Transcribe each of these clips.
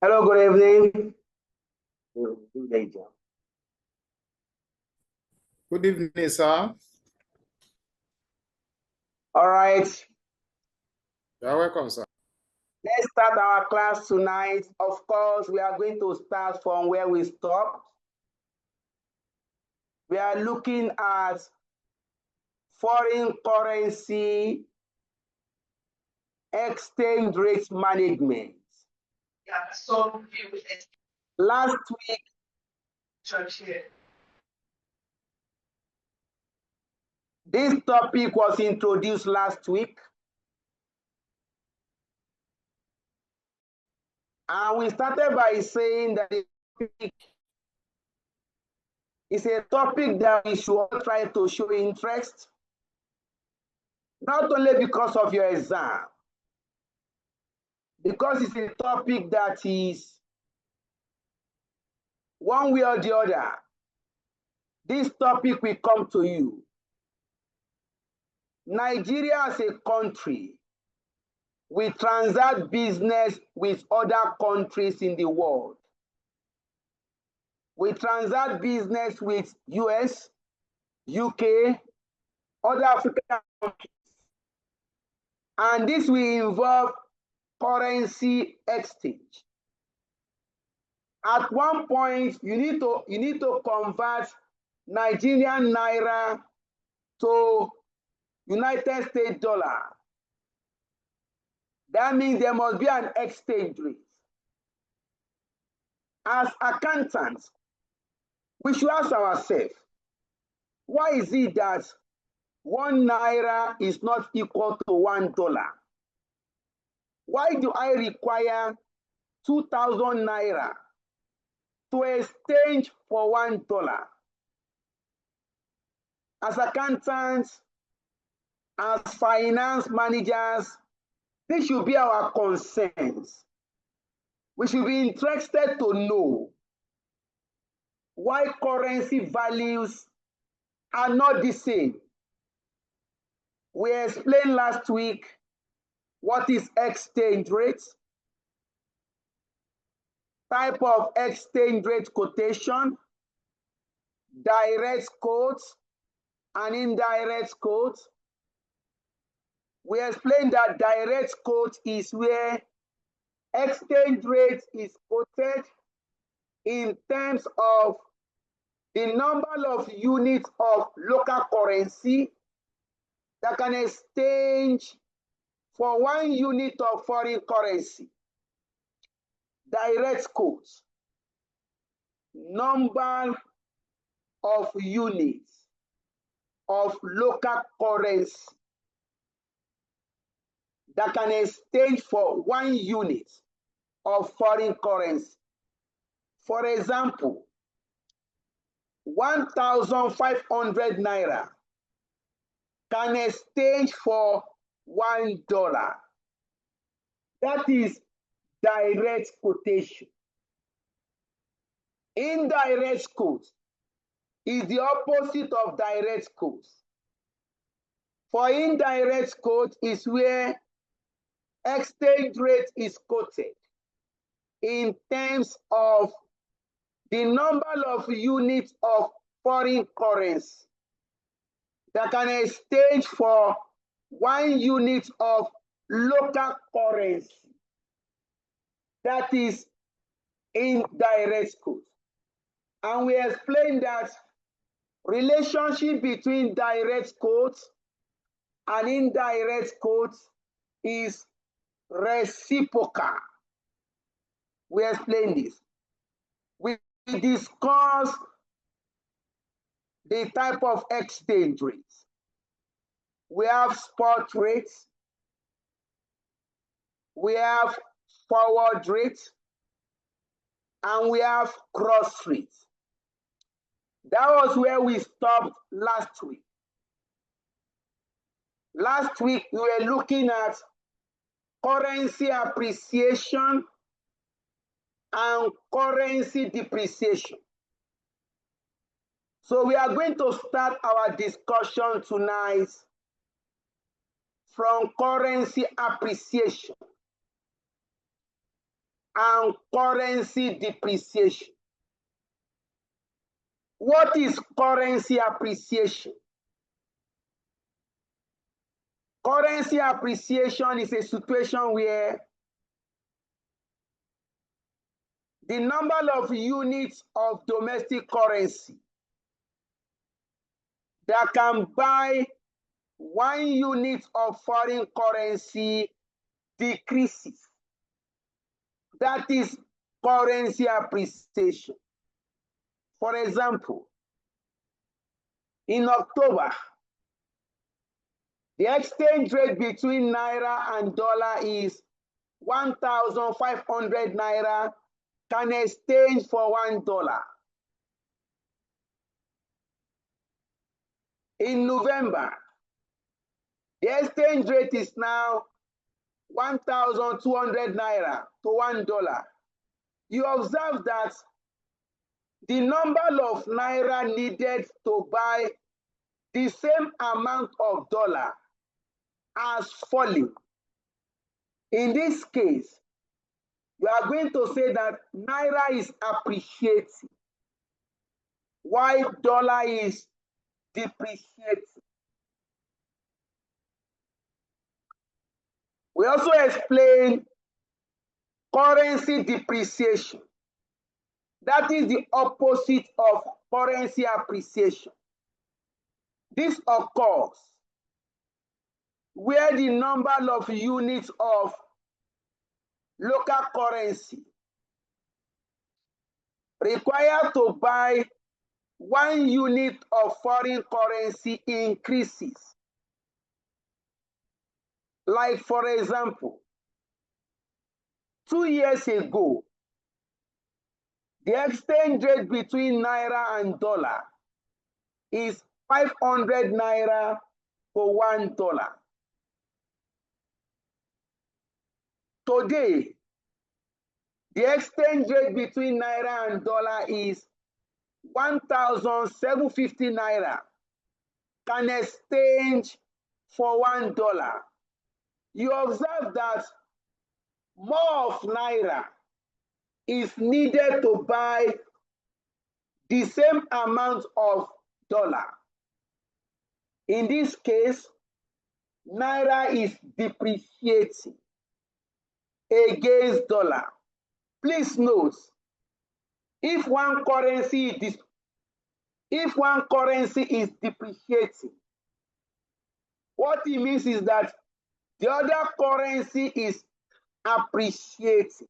Hello, good evening. Good evening, sir. All right. You're welcome, sir. Let's start our class tonight. Of course, we are going to start from where we stopped. We are looking at foreign currency exchange rate management. Yeah, so Last week, church here. this topic was introduced last week. And we started by saying that it's a topic that we should all try to show interest, not only because of your exam, because it's a topic that is one way or the other. This topic will come to you. Nigeria as a country, we transact business with other countries in the world. We transact business with US, UK, other African countries. And this will involve currency exchange. At one point, you need to convert Nigerian naira to United States dollar. That means there must be an exchange rate. As accountants, we should ask ourselves, why is it that 1 naira is not equal to $1? Why do I require 2,000 naira to exchange for $1? As accountants, as finance managers, this should be our concerns. We should be interested to know why currency values are not the same. We explained last week what is exchange rate, type of exchange rate quotation, direct quotes and indirect quotes. We explained that direct quote is where exchange rate is quoted in terms of the number of units of local currency that can exchange for 1 unit of foreign currency. Direct quotes, number of units of local currency that can exchange for 1 unit of foreign currency. For example, 1,500 naira can exchange for $1. That is direct quotation. Indirect quote is the opposite of direct quote. For indirect quote is where exchange rate is quoted in terms of the number of units of foreign currency that can exchange for 1 unit of local currency. That is indirect quote. And we explained that relationship between direct quotes and indirect quotes is reciprocal. We explained this. We discussed the type of exchange rates. We have spot rates, we have forward rates, and we have cross rates. That was where we stopped last week. Last week, we were looking at currency appreciation and currency depreciation. So we are going to start our discussion tonight from currency appreciation. and currency depreciation. What is currency appreciation? Currency appreciation is a situation where the number of units of domestic currency that can buy 1 unit of foreign currency decreases. That is currency appreciation. For example, in October, the exchange rate between naira and dollar is 1,500 naira can exchange for $1. In November, the exchange rate is now 1,200 naira to $1. You observe that the number of naira needed to buy the same amount of dollar has fallen. In this case, you are going to say that naira is appreciating while dollar is depreciating. We also explain currency depreciation. That is the opposite of currency appreciation. This occurs where the number of units of local currency required to buy 1 unit of foreign currency increases. Like, for example, 2 years ago, the exchange rate between naira and dollar is 500 naira to $1. Today, the exchange rate between naira and dollar is 1,750 naira can exchange for $1. You observe that more of naira is needed to buy the same amount of dollar. In this case, naira is depreciating against dollar. Please note, if one currency is depreciating, what it means is that the other currency is appreciating.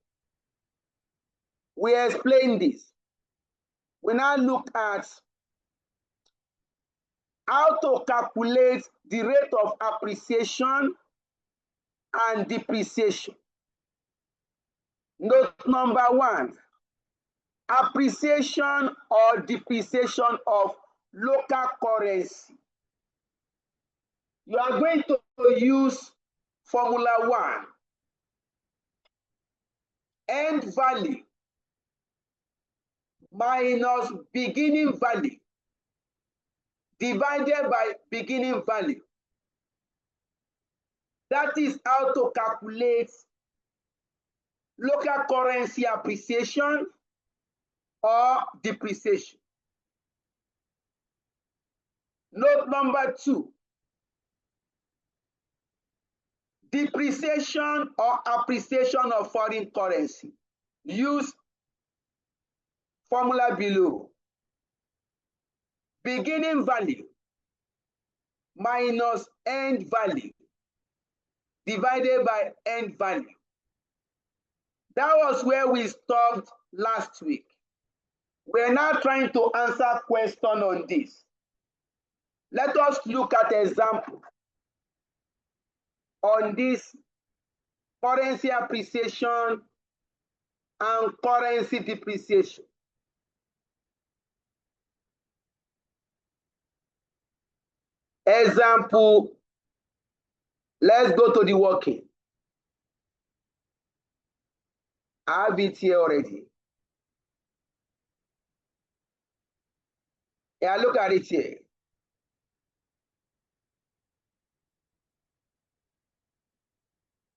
We explain this. We now look at how to calculate the rate of appreciation and depreciation. Note number 1, appreciation or depreciation of local currency. You are going to use formula 1, end value minus beginning value divided by beginning value. That is how to calculate local currency appreciation or depreciation. Note number 2, depreciation or appreciation of foreign currency. Use formula below. Beginning value minus end value divided by end value. That was where we stopped last week. We're now trying to answer question on this. Let us look at example on this currency appreciation and currency depreciation. Example, let's go to the working. I have it here already. Yeah, look at it here.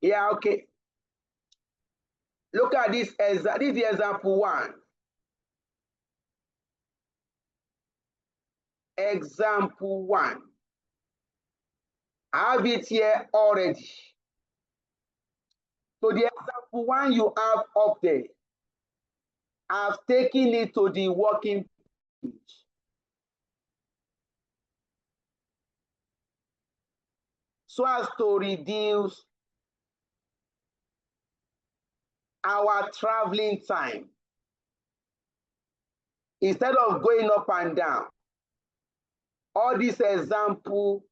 Yeah, okay. Look at this. This is the example 1. Example 1. I have it here already. So the example 1 you have up there, I've taken it to the working page. So as to reduce our traveling time. Instead of going up and down, all these examples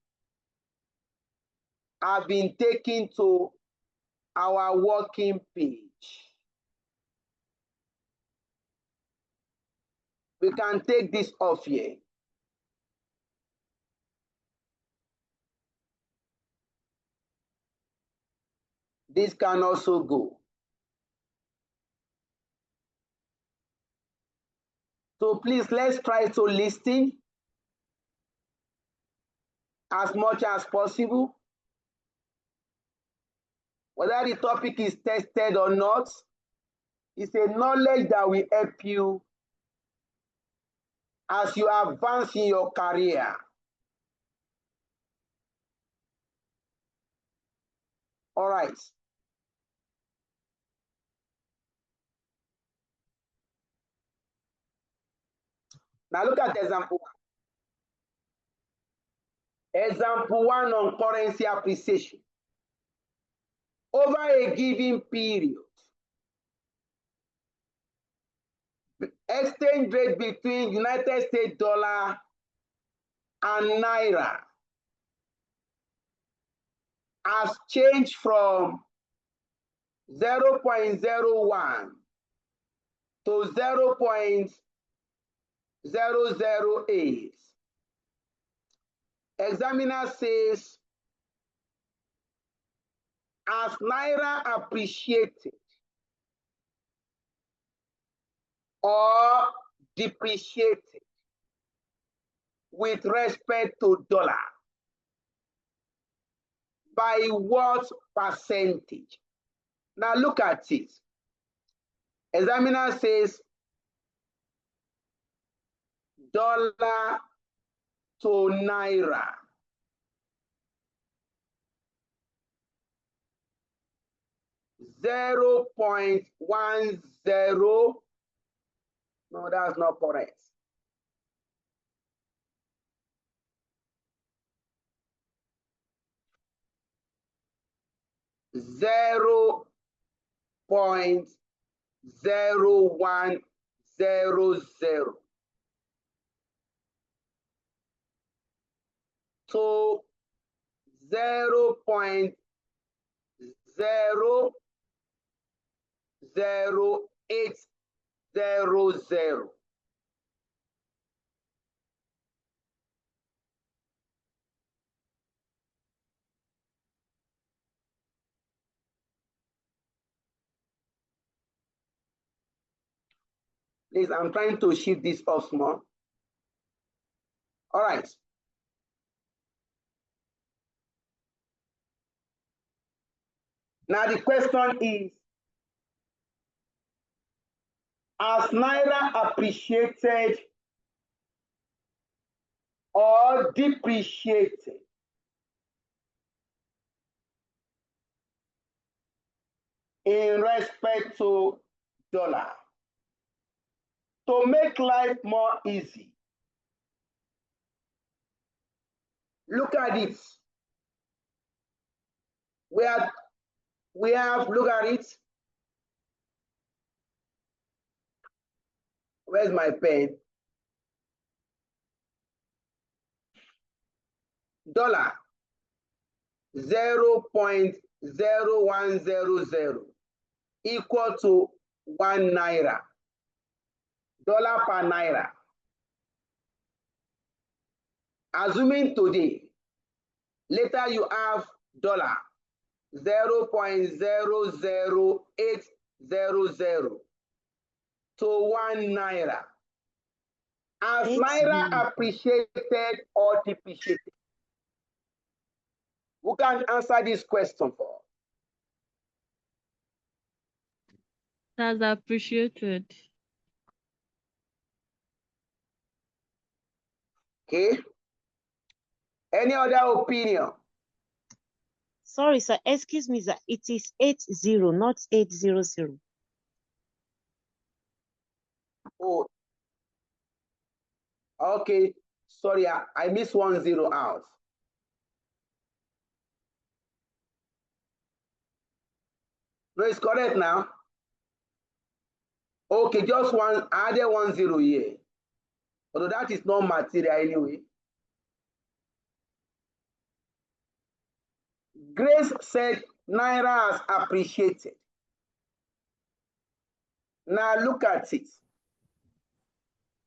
have been taken to our working page. We can take this off here. This can also go. So please, let's try to listen as much as possible. Whether the topic is tested or not, it's a knowledge that will help you as you advance in your career. All right. Now look at example 1. Example 1 on currency appreciation. Over a given period, exchange rate between United States dollar and naira has changed from 0.01 to 0.008. Examiner says, as naira appreciated or depreciated with respect to dollar, by what percentage? Now look at it. Examiner says dollar to naira. $0.10. No, that's not correct. $0.0100 to 0.00800. Please, I'm trying to shift this off small. All right. Now the question is, has naira appreciated or depreciated in respect to dollar? To make life more easy, look at it. We have, look at it. Where's my pen? Dollar, 0.0100 equal to 1 naira. Dollar per naira. Assuming today, later you have dollar 0.00800 to 1 naira. As naira appreciated or depreciated? Who can answer this question for? That's appreciated. Okay. Any other opinion? Sorry, sir. Excuse me, sir. It is 80, not 800. Oh, okay. Sorry, I missed 10 out. No, it's correct now. Okay, just one added 10 here. Although that is not material anyway. Grace said Naira has appreciated. Now look at it.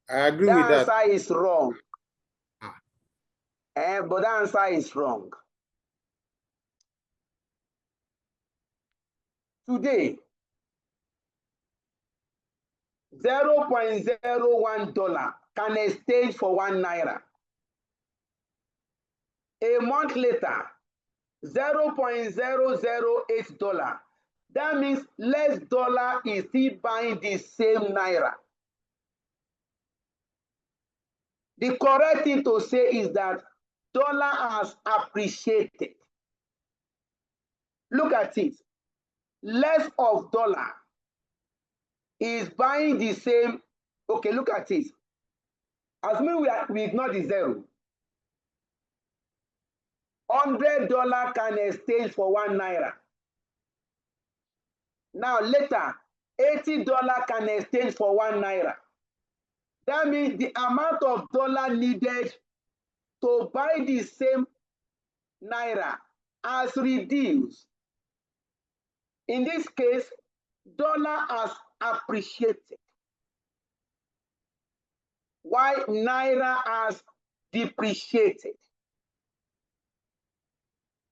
I agree The with that. answer is wrong. Ah. But the answer is wrong. Today, $0.01 can exchange for 1 naira. A month later, $0.008. That means less dollar is still buying the same naira. The correct thing to say is that dollar has appreciated. Look at it. Less of dollar is buying the same. Okay, look at it. Assuming we ignore the zero. $100 can exchange for 1 naira. Now later, $80 can exchange for 1 naira. That means the amount of dollar needed to buy the same naira has reduced. In this case, dollar has appreciated, while naira has depreciated.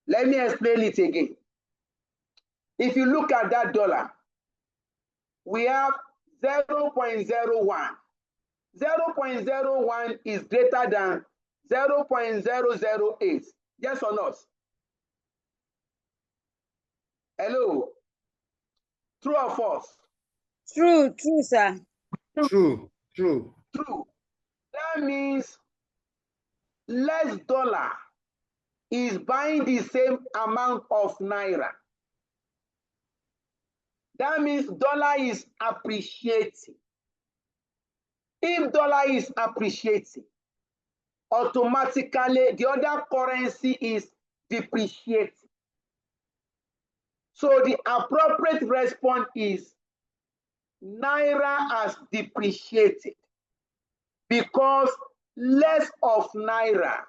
Let me explain it again. If you look at that dollar, we have 0.01. 0.01 is greater than 0.008. Yes or not? Hello? True or false? True, sir. True. True. That means less dollar is buying the same amount of naira. That means dollar is appreciating. If dollar is appreciating, automatically the other currency is depreciating. So the appropriate response is naira has depreciated because less of naira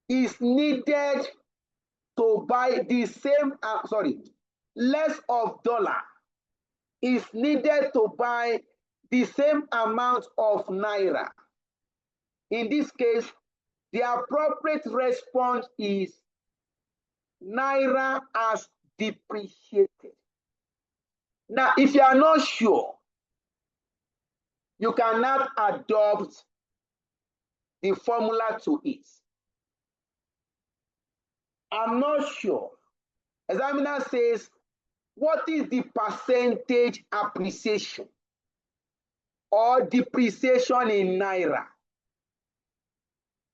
is needed to buy the same, less of dollar is needed to buy the same amount of naira. In this case, the appropriate response is naira has depreciated. Now, if you are not sure, you cannot adopt the formula to it. I'm not sure. Examiner says, what is the percentage appreciation or depreciation in naira?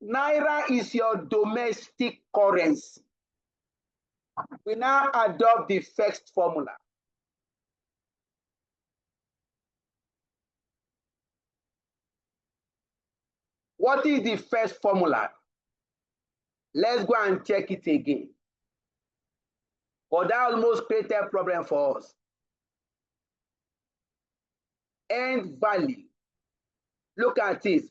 Naira is your domestic currency. We now adopt the first formula. What is the first formula? Let's go and check it again. But that almost created a problem for us. End value. Look at this.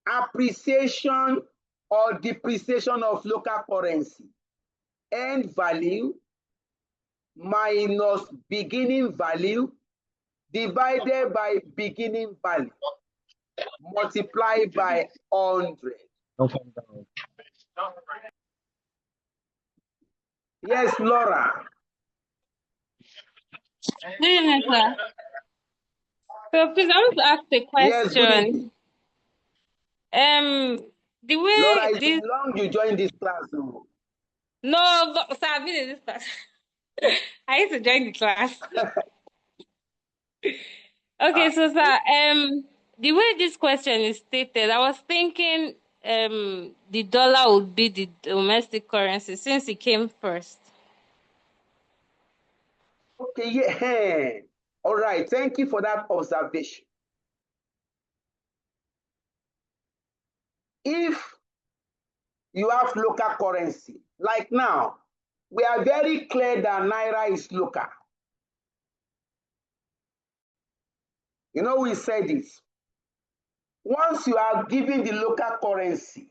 Appreciation or depreciation of local currency. End value minus beginning value divided by beginning value multiplied by 100. Yes, Laura. Good evening, sir. So please, I want to ask a Yes, good question. evening. The Laura, way it's this been long you joined this class. Oh. no, but, sir, I've been in this class. I used to join the class. Okay, so sir, the way this question is stated, I was thinking the dollar would be the domestic currency since it came first. Okay, yeah. All right, thank you for that observation. If you have local currency, like now, we are very clear that Naira is local. You know, we said it. Once you are given the local currency,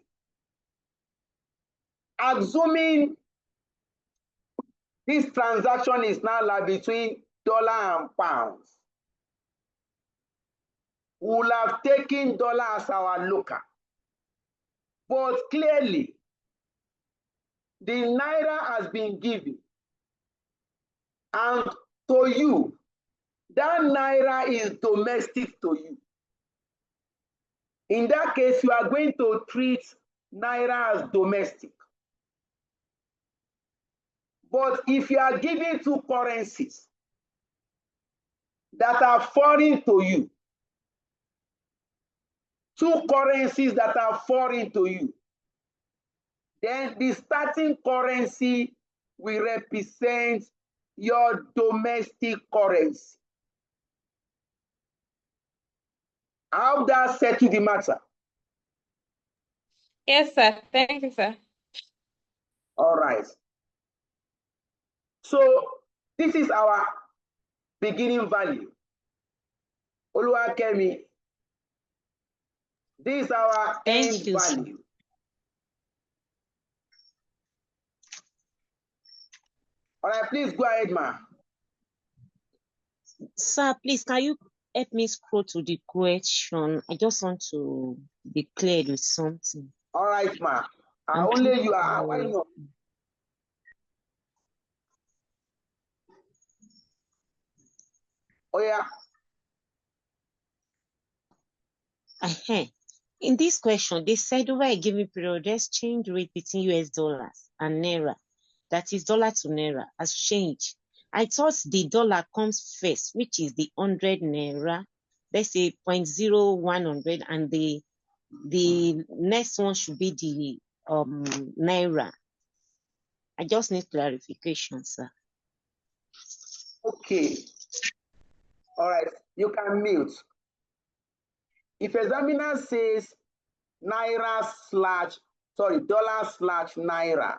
assuming this transaction is now like between dollar and pounds, we will have taken dollar as our local. But clearly, the Naira has been given. And to you, that Naira is domestic to you. In that case, you are going to treat Naira as domestic. But if you are given two currencies that are foreign to you, two currencies that are foreign to you, then the starting currency will represent your domestic currency. How that settle the matter? Yes, sir. Thank you, sir. All right. So this is our beginning value. Oluwakemi, this is our Thank end you, sir. value. All right, please go ahead, ma. Sir, please, can you help me scroll to the question? I just want to be cleared with something. All right, ma. I'm Only you are. Why trying not? Oh, yeah. In this question, they said over a given period, the exchange rate between US dollars and Naira, that is dollar to Naira, has changed. I thought the dollar comes first, which is the 100 Naira, let's say 0.0100, and the next one should be the Naira. I just need clarification, sir. Okay. All right. You can mute. If examiner says dollar slash Naira,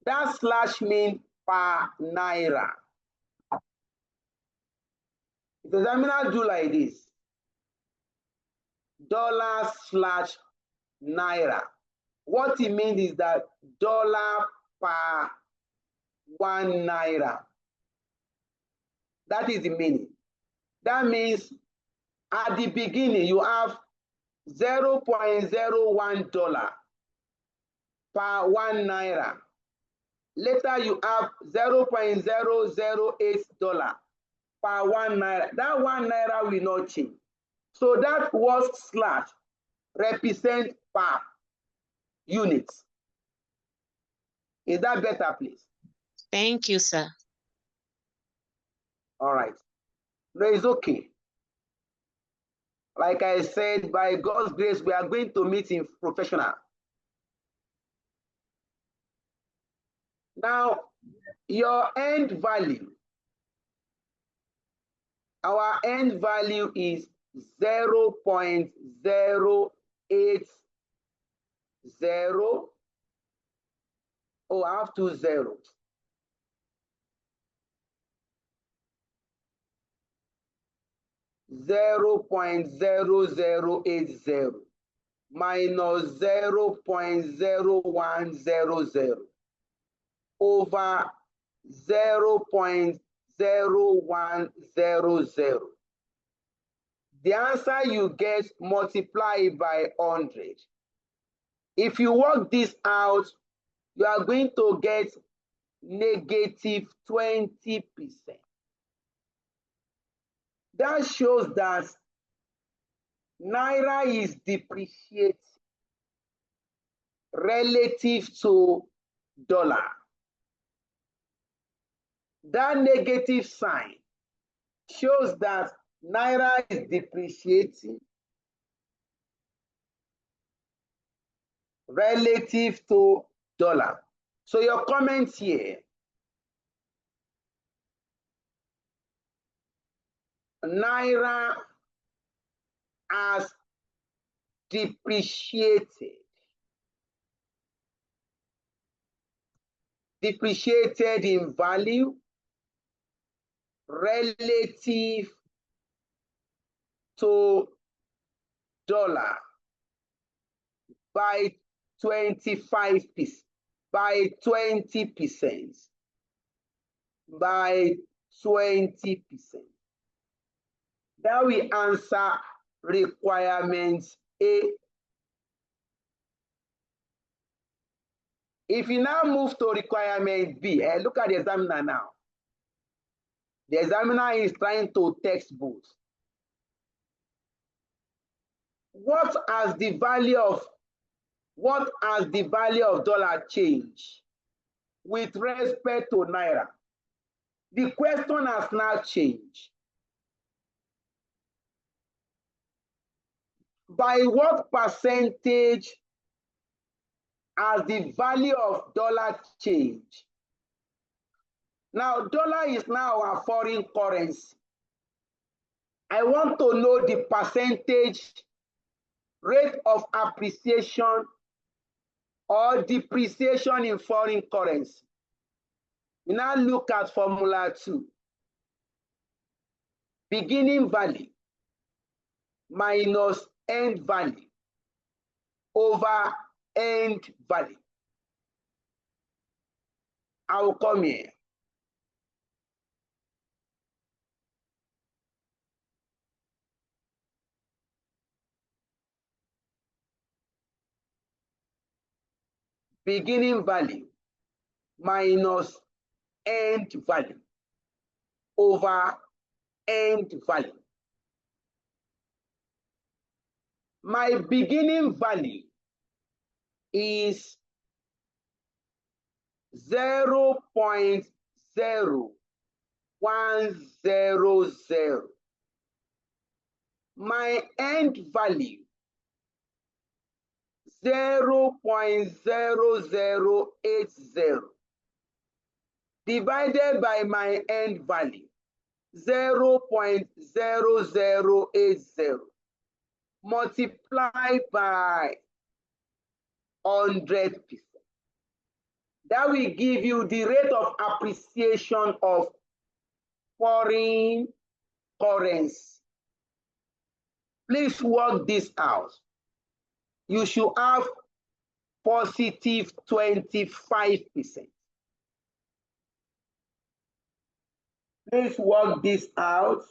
that slash means per Naira. If examiner do like this, dollar slash Naira, what it means is that dollar per 1 Naira. That is the meaning. That means at the beginning, you have $0.01 per 1 Naira. Later, you have $0.008 per 1 Naira. That 1 Naira will not change. So that was slash represent per unit. Is that better, please? Thank you, sir. All right. No, it's okay. Like I said, by God's grace, we are going to meet in professional. Now, your end value, our end value is 0.080. Oh, I have 2 zeros. 0.0080 minus 0.0100 over 0.0100. The answer you get multiplied by 100. If you work this out, you are going to get negative 20%. That shows that Naira is depreciating relative to dollar. That negative sign shows that Naira is depreciating relative to dollar. So your comment here, Naira has depreciated in value relative to dollar by 25%, by 20%, by 20%. That will answer requirement A. If you now move to requirement B, look at the examiner now. The examiner is trying to text both. What has the value of dollar changed with respect to Naira? The question has now changed. By what percentage has the value of dollar changed? Now, dollar is now our foreign currency. I want to know the percentage rate of appreciation or depreciation in foreign currency. We now look at formula 2. Beginning value minus end value over end value. I will come here. Beginning value minus end value over end value. My beginning value is 0.0100. My end value 0.0080 divided by my end value 0.0080 multiplied by 100%. That will give you the rate of appreciation of foreign currency. Please work this out. You should have positive 25%. Please work this out.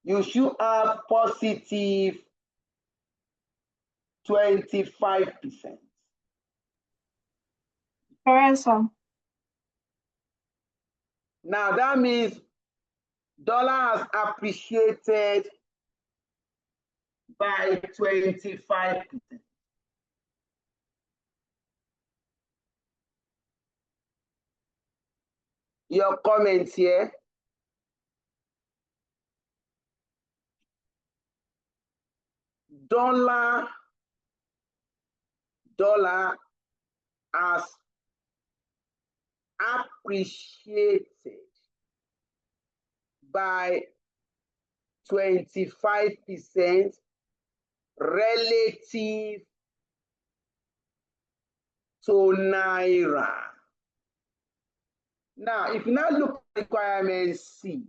You should have positive 25%. Correct, sir. Now that means dollar has appreciated by 25%. Your comments here. Dollar has appreciated by 25% relative to Naira. Now, if you now look at requirement C,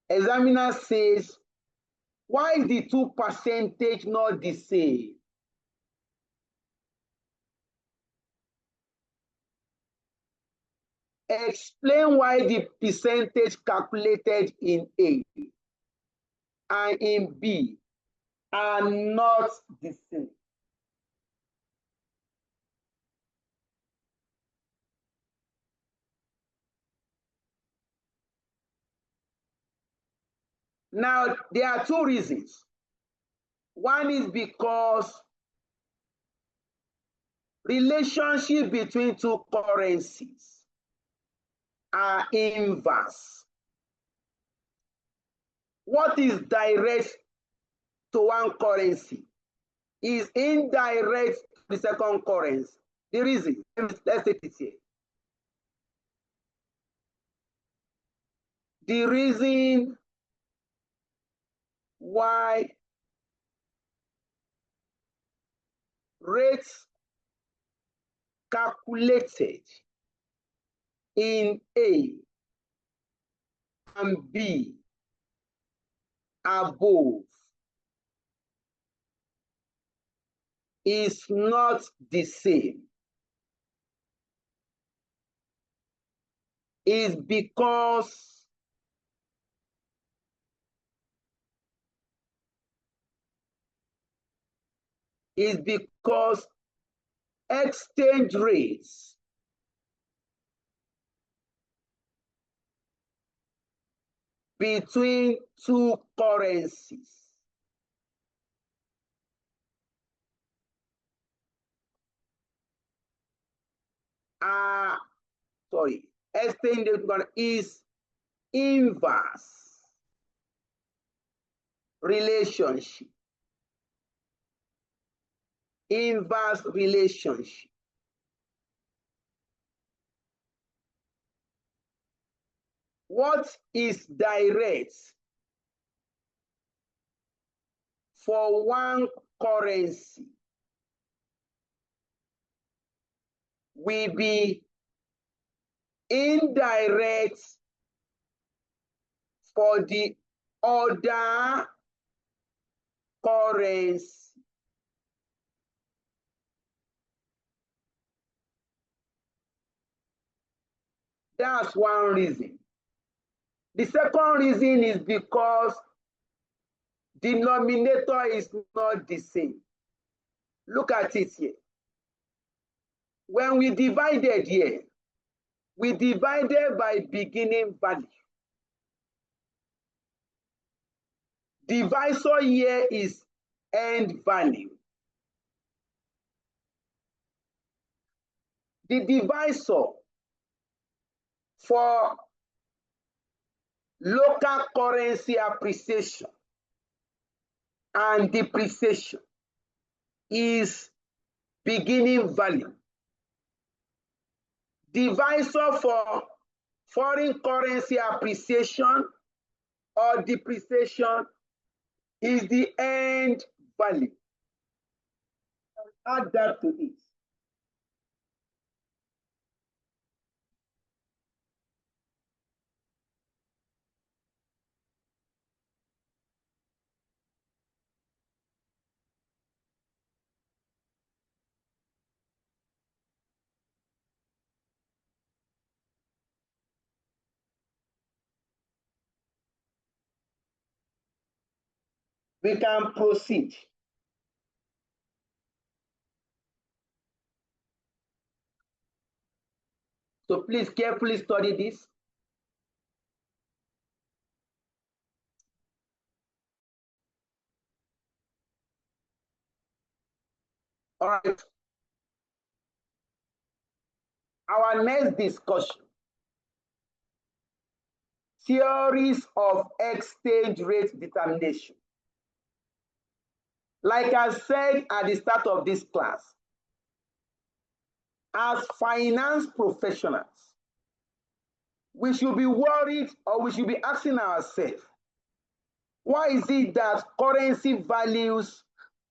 examiner says, why is the 2% not the same? Explain why the percentage calculated in A and in B are not the same. Now, there are two reasons. One is because Relationship between two currencies are inverse. What is direct to one currency is indirect to the second currency. The reason, let's take it here. The reason why rates calculated in A and B above is not the same is because exchange rates between two currencies are, exchange rate is inverse relationship. Inverse relationship. What is direct for one currency will be indirect for the other currency. That's one reason. The second reason is because denominator is not the same. Look at it here. When we divided here, we divided by beginning value. Divisor here is end value. The divisor for local currency appreciation and depreciation is beginning value. Divisor for foreign currency appreciation or depreciation is the end value. Add that to it. We can proceed. So please carefully study this. All right. Our next discussion, theories of exchange rate determination. Like I said at the start of this class, as finance professionals, we should be worried or we should be asking ourselves, why is it that currency values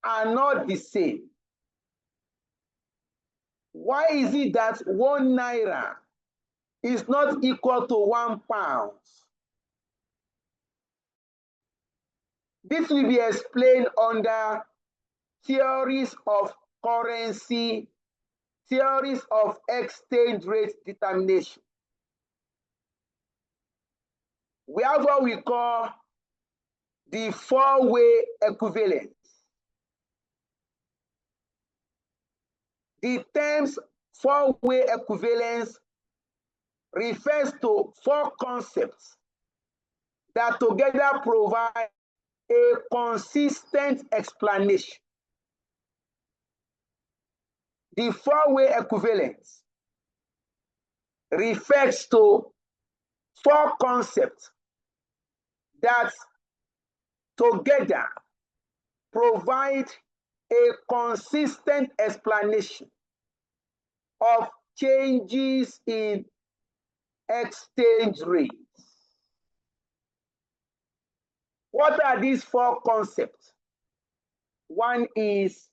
are not the same? Why is it that 1 naira is not equal to 1 pound? This will be explained under theories of currency, theories of exchange rate determination. We have what we call the four-way equivalence. The terms four-way equivalence refers to four concepts that together provide a consistent explanation. The four-way equivalence refers to four concepts that together provide a consistent explanation of changes in exchange rates. What are these four concepts? One is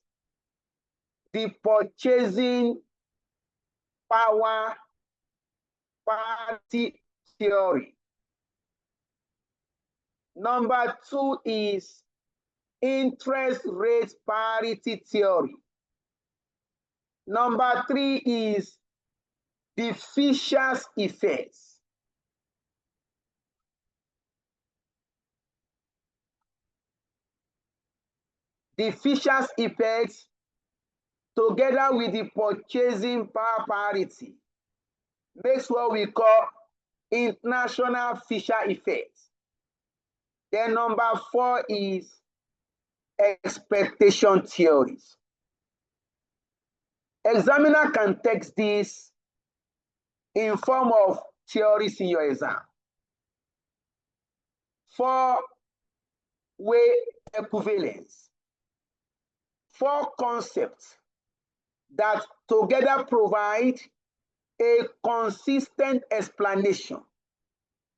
the purchasing power parity theory. Number two is interest rate parity theory. Number three is the Fisher's effect. The Fisher's effect, together with the purchasing power parity, makes what we call international Fisher effect. Then number four is expectation theories. Examiner can text this in form of theories in your exam. Four-way equivalence. Four concepts that together provide a consistent explanation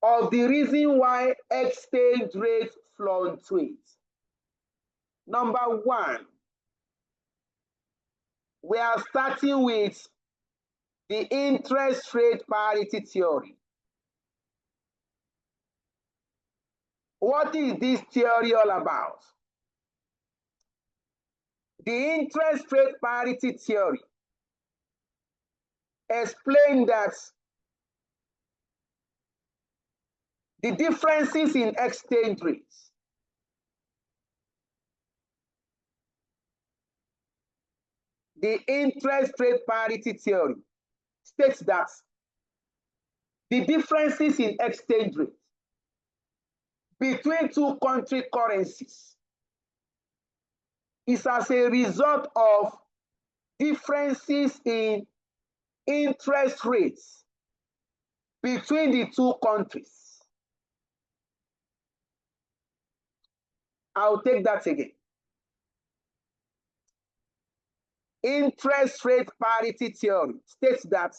of the reason why exchange rates fluctuate. Number one, we are starting with the interest rate parity theory. What is this theory all about? The interest rate parity theory explains that the differences in exchange rates the interest rate parity theory states that the differences in exchange rates between two country currencies is as a result of differences in interest rates between the two countries. I'll take that again. Interest rate parity theory states that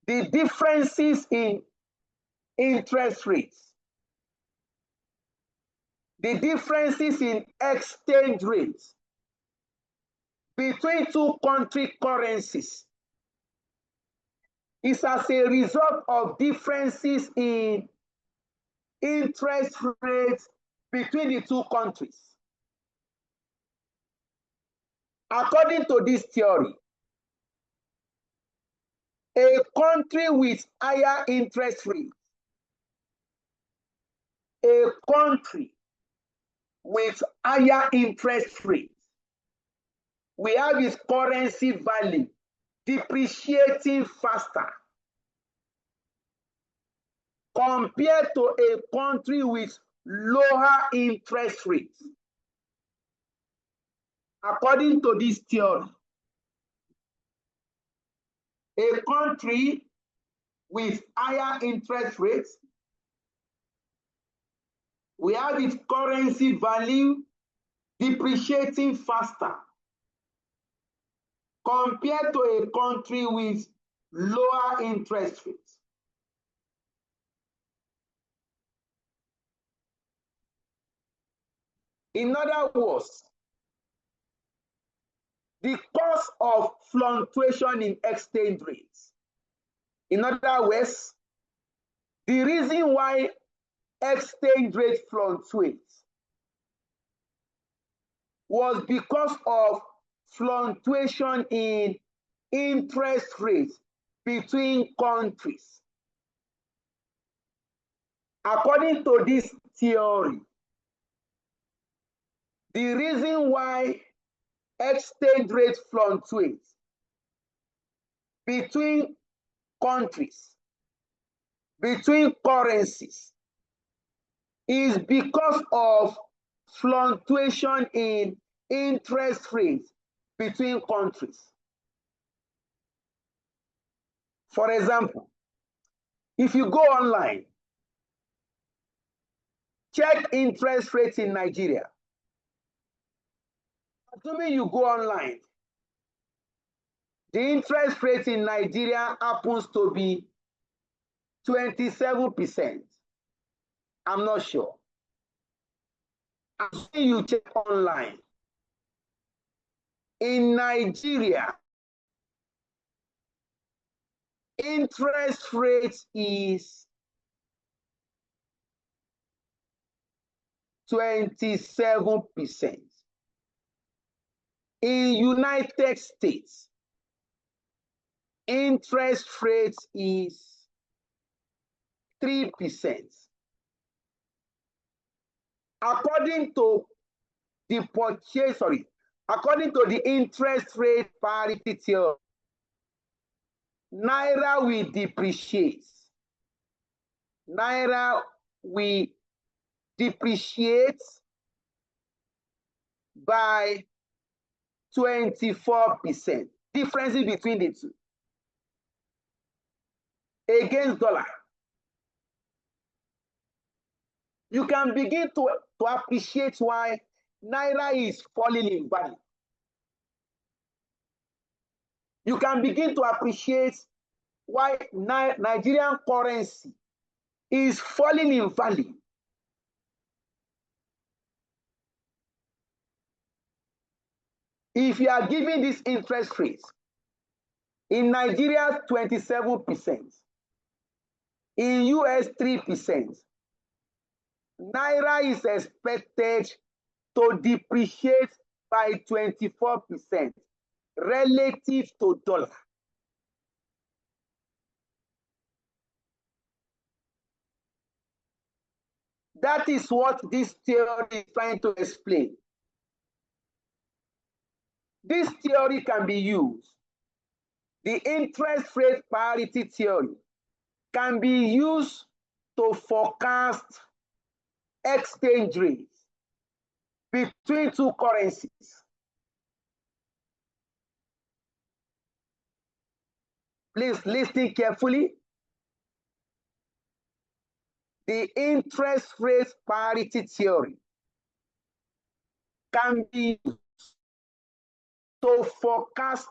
the differences in interest rates, the differences in exchange rates between two country currencies is as a result of differences in interest rates between the two countries. According to this theory, a country with higher interest rates, a country with higher interest rates, we have its currency value depreciating faster compared to a country with lower interest rates. According to this theory, a country with higher interest rates, we have its currency value depreciating faster compared to a country with lower interest rates. In other words, the cause of fluctuation in exchange rates. In other words, the reason why exchange rate fluctuates was because of fluctuation in interest rates between countries. According to this theory, the reason why exchange rate fluctuates between countries, between currencies, is because of fluctuation in interest rates between countries. For example, if you go online, check interest rates in Nigeria. Assuming you go online, the interest rate in Nigeria happens to be 27%. I'm not sure. Assuming you check online, in Nigeria, interest rate is 27%. In United States, interest rate is 3%. According to the according to the interest rate parity theory, Naira will depreciate. Naira will depreciate by 24%. Difference between the two against dollar. You can begin to appreciate why Naira is falling in value. You can begin to appreciate why Nigerian currency is falling in value. If you are giving this interest rate, in Nigeria 27%, in US 3%, Naira is expected to depreciate by 24% relative to dollar. That is what this theory is trying to explain. This theory can be used. The interest rate parity theory can be used to forecast exchange rates between two currencies. Please listen carefully. The interest rate parity theory can be used to forecast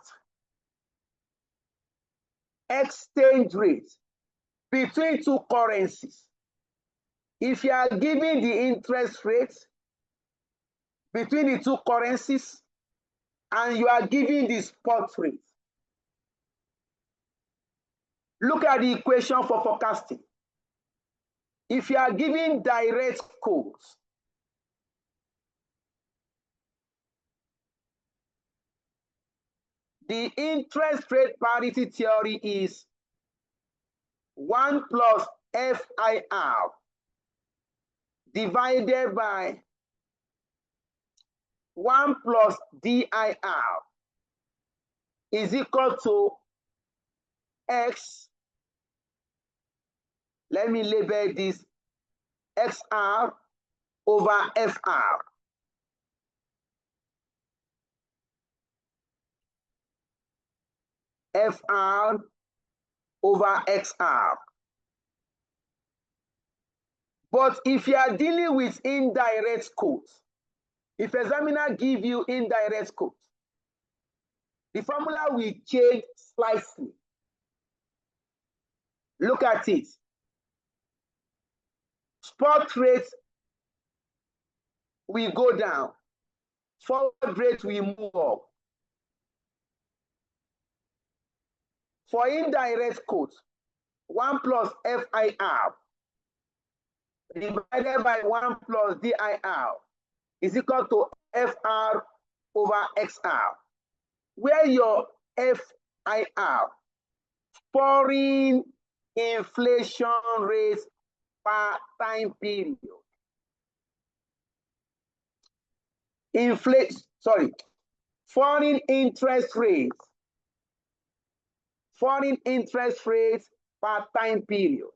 exchange rates between two currencies. If you are giving the interest rates between the two currencies and you are giving the spot rate, look at the equation for forecasting. If you are giving direct quotes, the interest rate parity theory is 1 plus FIR divided by 1 plus DIR is equal to X. Let me label this XR over FR. FR over XR. But if you are dealing with indirect quotes, if examiner give you indirect quotes, the formula will change slightly. Look at it. Spot rates will go down. Forward rates will move up. For indirect quotes, 1 plus FIR divided by 1 plus DIR is equal to FR over XR, where your FIR, foreign inflation rates per time period. Foreign interest rates per time period.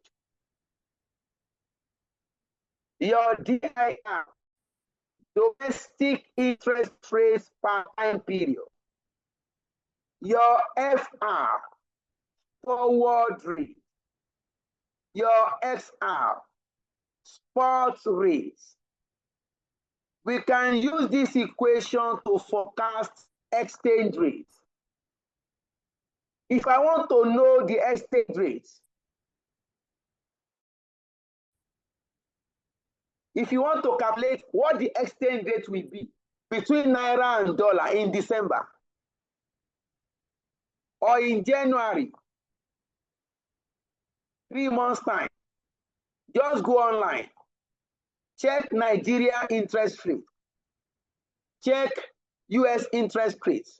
Your DIR, domestic interest rates per time period. your FR, forward rate, your XR, spot rates. We can use this equation to forecast exchange rates. If I want to know the exchange rates, if you want to calculate what the exchange rate will be between Naira and dollar in December or in January, 3 months time, just go online, check Nigeria interest rate, check US interest rates,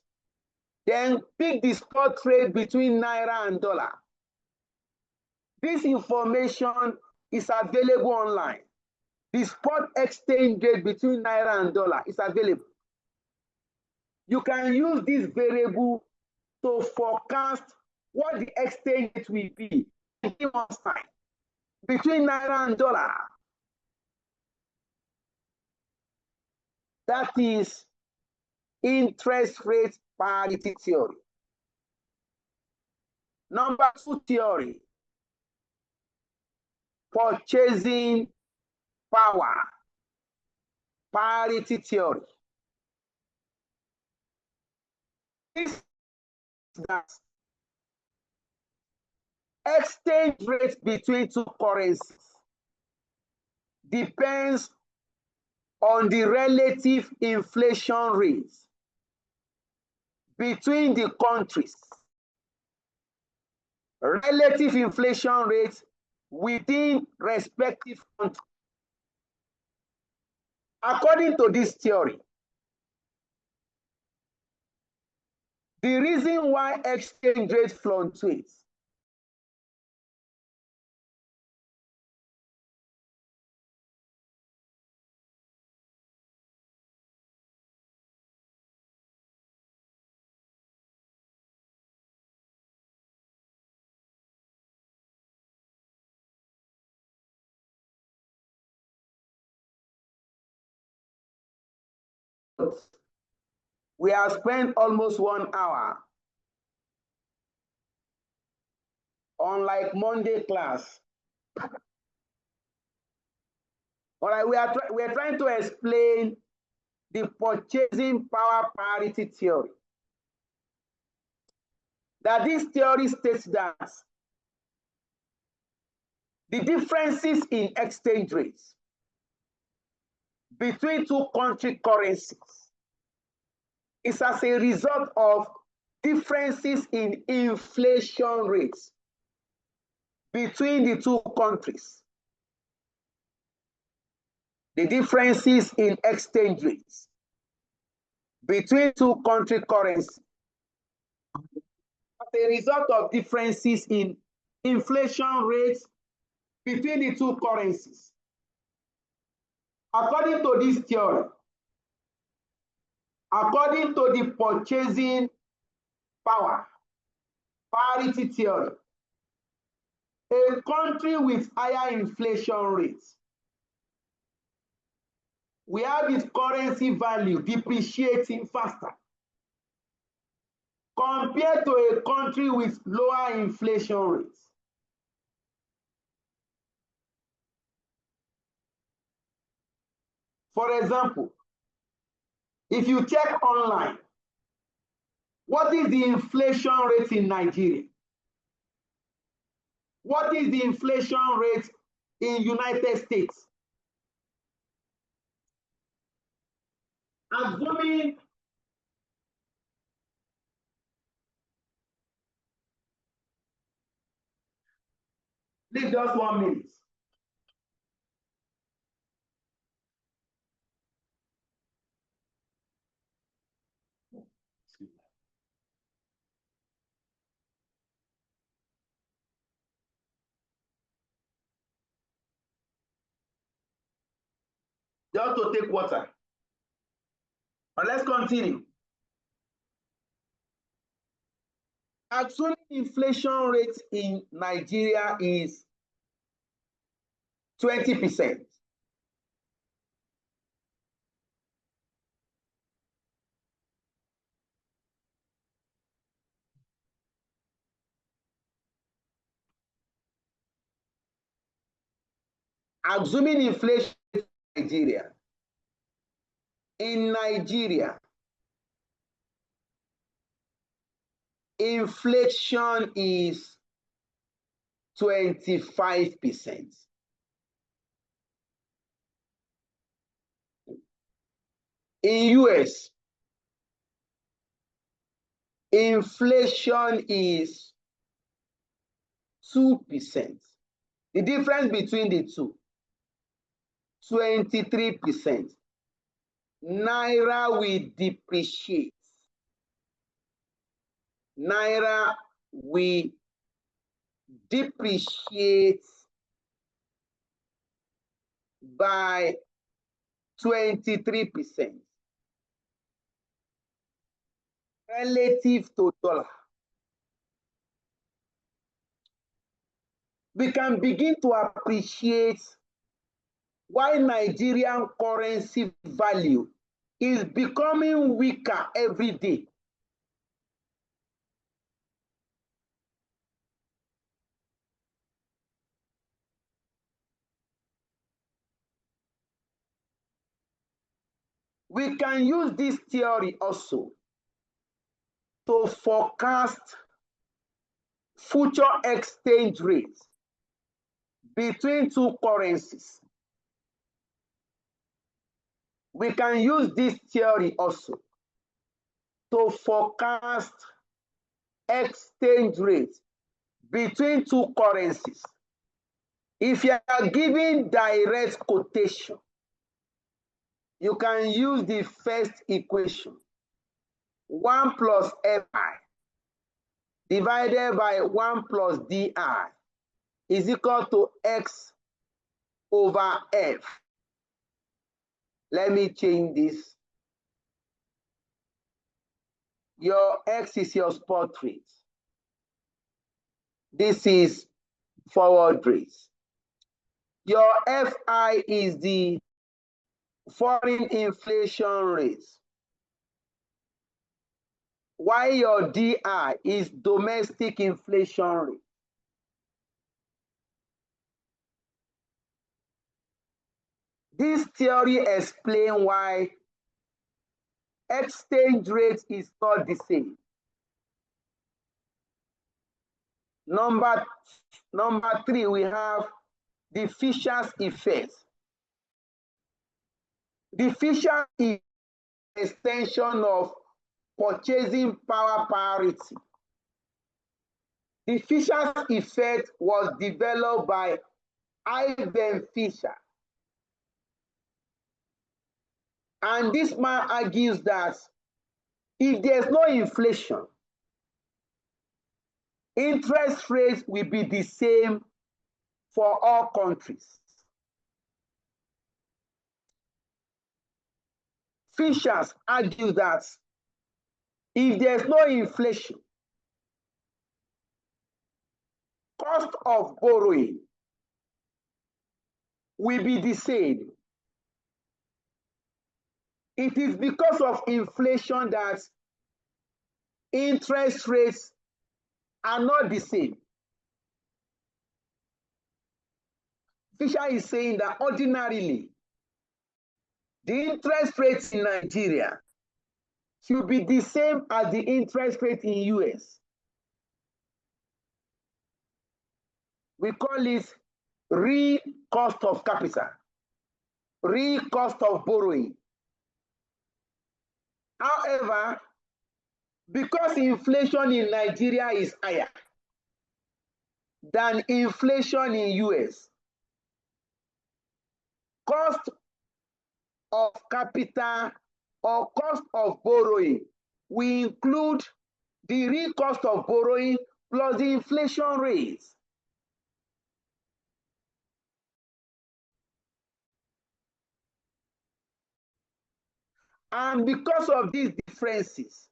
then pick the spot rate between Naira and dollar. This information is available online. The spot exchange rate between Naira and dollar is available. You can use this variable to forecast what the exchange rate will be in 3 months' time between Naira and dollar. That is interest rate parity theory. Number 2 theory, purchasing power, parity theory. This is that exchange rate between two currencies depends on the relative inflation rates between the countries. Relative inflation rates within respective countries. According to this theory, the reason why exchange rate fluctuates we have spent almost 1 hour on like Monday class. All right, we are trying to explain the purchasing power parity theory. That this theory states that the differences in exchange rates between two country currencies is as a result of differences in inflation rates between the two countries. The differences in exchange rates between two country currencies as a result of differences in inflation rates between the two currencies. According to this theory, according to the purchasing power parity theory, a country with higher inflation rates we have its currency value depreciating faster compared to a country with lower inflation rates. For example, if you check online, what is the inflation rate in Nigeria? What is the inflation rate in United States? Assuming please just 1 minute. Just to take water. But let's continue. Assuming inflation rate in Nigeria is 20%. Assuming inflation in Nigeria. In Nigeria, inflation is 25%. In US, inflation is 2%. The difference between the two, 23%. Naira will depreciate. Naira will depreciate by 23% relative to dollar. We can begin to appreciate why Nigerian currency value is becoming weaker every day. We can use this theory also to forecast future exchange rates between two currencies. We can use this theory also to forecast exchange rates between two currencies. If you are giving direct quotation, you can use the first equation, 1 plus fi divided by 1 plus di is equal to x over f. Let me change this. Your x is your spot rate. This is forward rate. Your fi is the foreign inflation rate, while your di is domestic inflation rate. This theory explains why exchange rate is not the same. Number 3, we have the Fisher's effect. The Fisher is an extension of purchasing power parity. The Fisher's effect was developed by Ivan Fisher. And this man argues that if there's no inflation, interest rates will be the same for all countries. Fishers argue that if there's no inflation, cost of borrowing will be the same. It is because of inflation that interest rates are not the same. Fisher is saying that ordinarily, the interest rates in Nigeria should be the same as the interest rate in US. We call it real cost of capital, real cost of borrowing. However, because inflation in Nigeria is higher than inflation in US, cost of capital or cost of borrowing we include the real cost of borrowing plus the inflation rate. And because of these differences,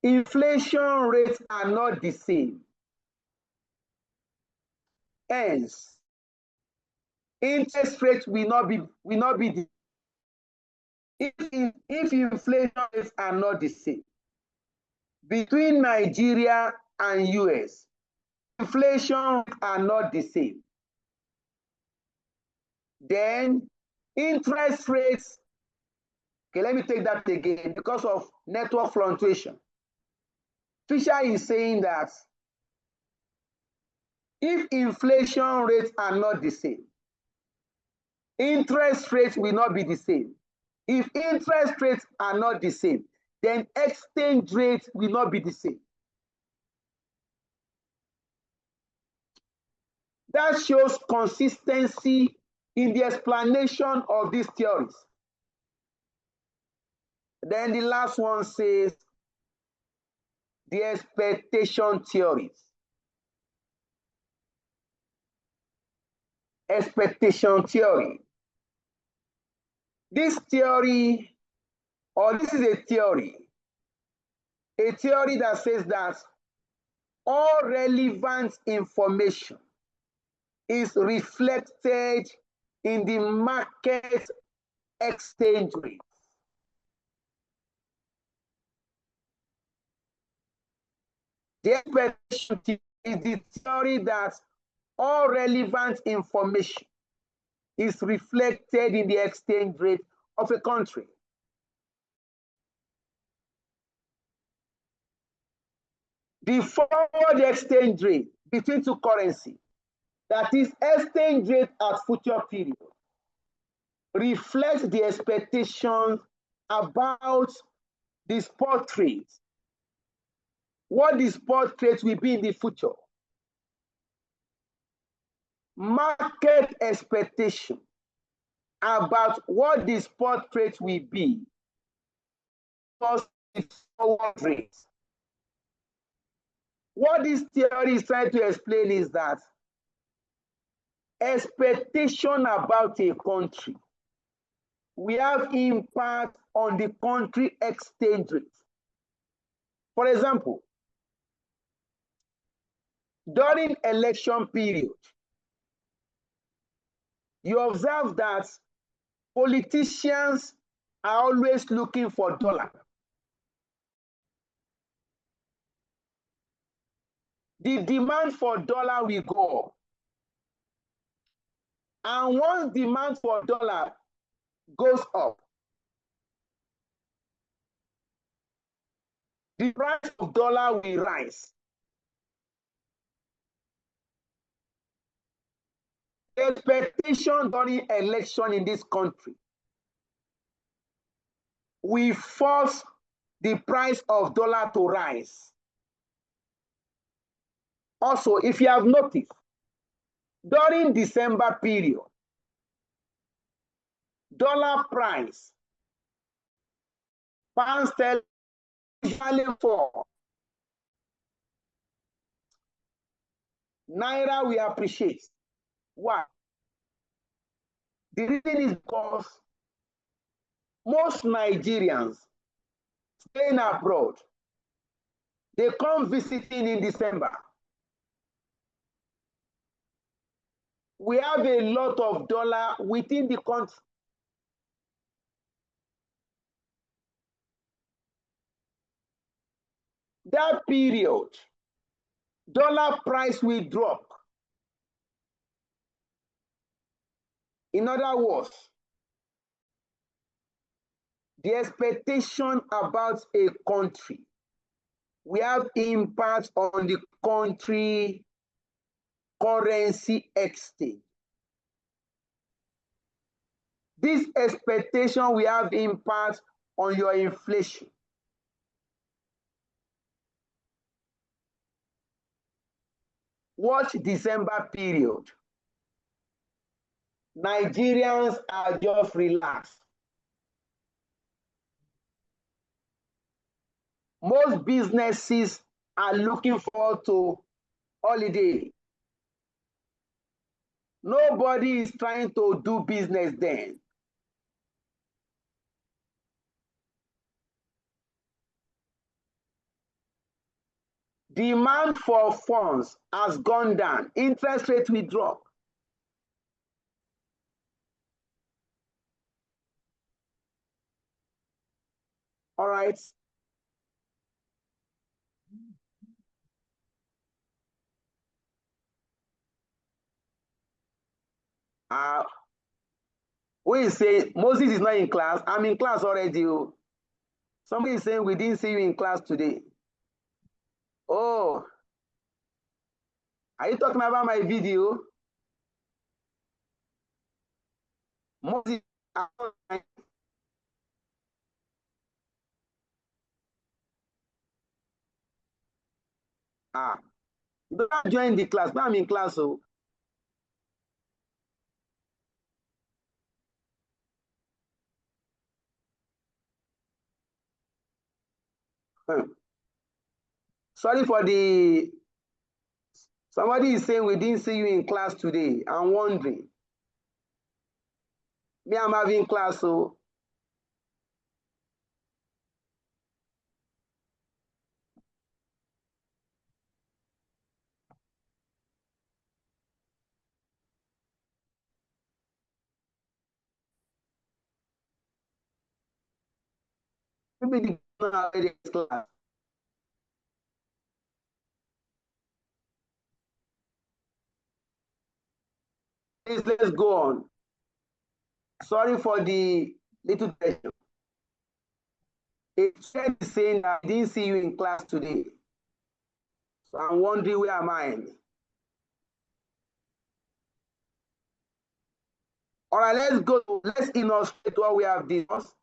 inflation rates are not the same. Hence, interest rates will not be the if inflation rates are not the same between Nigeria and US, inflation are not the same, then interest rates, okay, let me take that again because of network fluctuation. Fisher is saying that if inflation rates are not the same, interest rates will not be the same. If interest rates are not the same, then exchange rates will not be the same. That shows consistency in the explanation of these theories. Then the last one says the expectation theories. Expectation theory. This theory, or this is a theory that says that all relevant information is reflected in the market exchange rate. The expectation is the theory that all relevant information is reflected in the exchange rate of a country. The forward exchange rate between two currencies, that is exchange rate at future period, reflects the expectations about the spot rate, what the spot rate will be in the future. Market expectation about what the spot rate will be plus the forward rate. What this theory is trying to explain is that expectation about a country will have impact on the country exchange rate. For example, during election period, you observe that politicians are always looking for dollar. The demand for dollar will go up. And once demand for dollar goes up, the price of dollar will rise. The expectation during election in this country will force the price of dollar to rise. Also, if you have noticed, during December period, dollar price, pound sterling usually fall. Naira will appreciate. Why? The reason is because most Nigerians staying abroad, they come visiting in December. We have a lot of dollar within the country. That period, dollar price will drop. In other words, the expectation about a country will have impact on the country currency exchange. This expectation will have impact on your inflation. Watch December period. Nigerians are just relaxed. Most businesses are looking forward to holiday. Nobody is trying to do business then. Demand for funds has gone down. Interest rate will drop. All right. Who is saying Moses is not in class? I'm in class already. Somebody is saying we didn't see you in class today. Oh, are you talking about my video? Moses, you don't join the class. Now I'm in class. So sorry for the. Somebody is saying we didn't see you in class today. I'm wondering. Me, I'm having class. So maybe the class. Please, let's go on. Sorry for the little question. It's saying that I didn't see you in class today. So I'm wondering where am I? All right, let's go. Let's illustrate what we have discussed.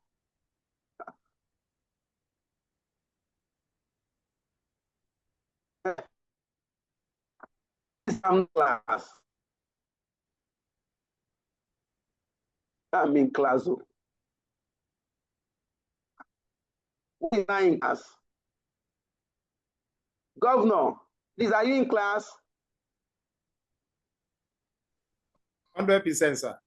I'm class. I'm in class. Who is not in class? Governor, please, are you in class? 100%, sir.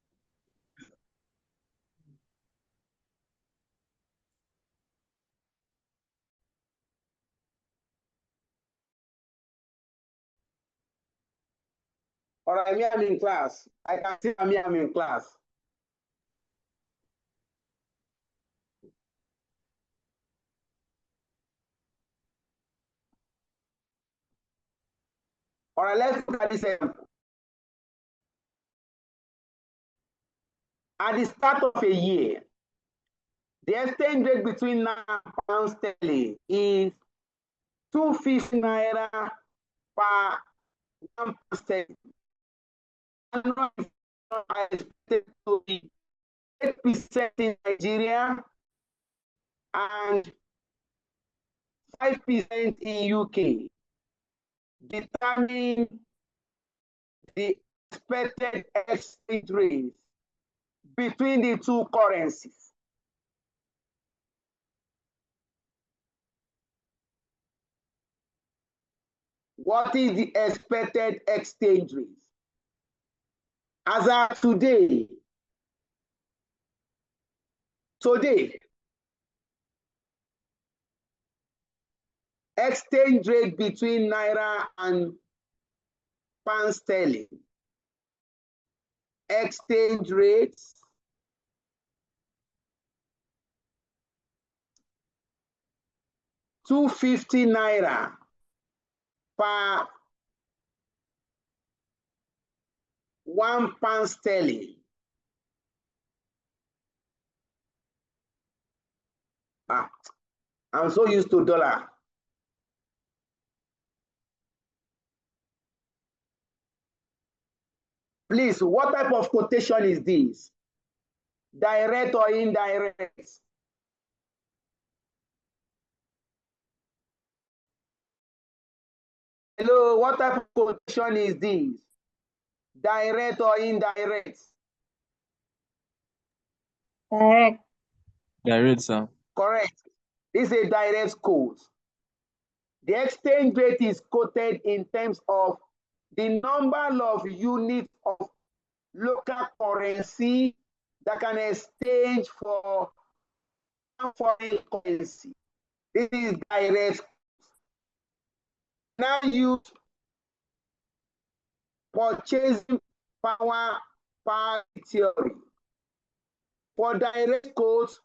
All right, me, I'm in class. I can see me, I'm in class. All right, let's look at this example. At the start of a year, the exchange rate between Naira and pound sterling is 250 Naira per 1 pound sterling. Annual inflation is expected to be 8% in Nigeria and 5% in UK, determining the expected exchange rate between the two currencies. What is the expected exchange rate? As of today, exchange rate between Naira and pound sterling. Exchange rates ₦250 per 1 pound sterling. I'm so used to dollar. Please, what type of quotation is this? Direct or indirect? Hello, what type of quotation is this? Direct or indirect? Direct. Direct, sir. Correct. This is a direct quote. The exchange rate is quoted in terms of the number of units of local currency that can exchange for foreign currency. This is direct. Now use purchasing power theory. For direct quotes,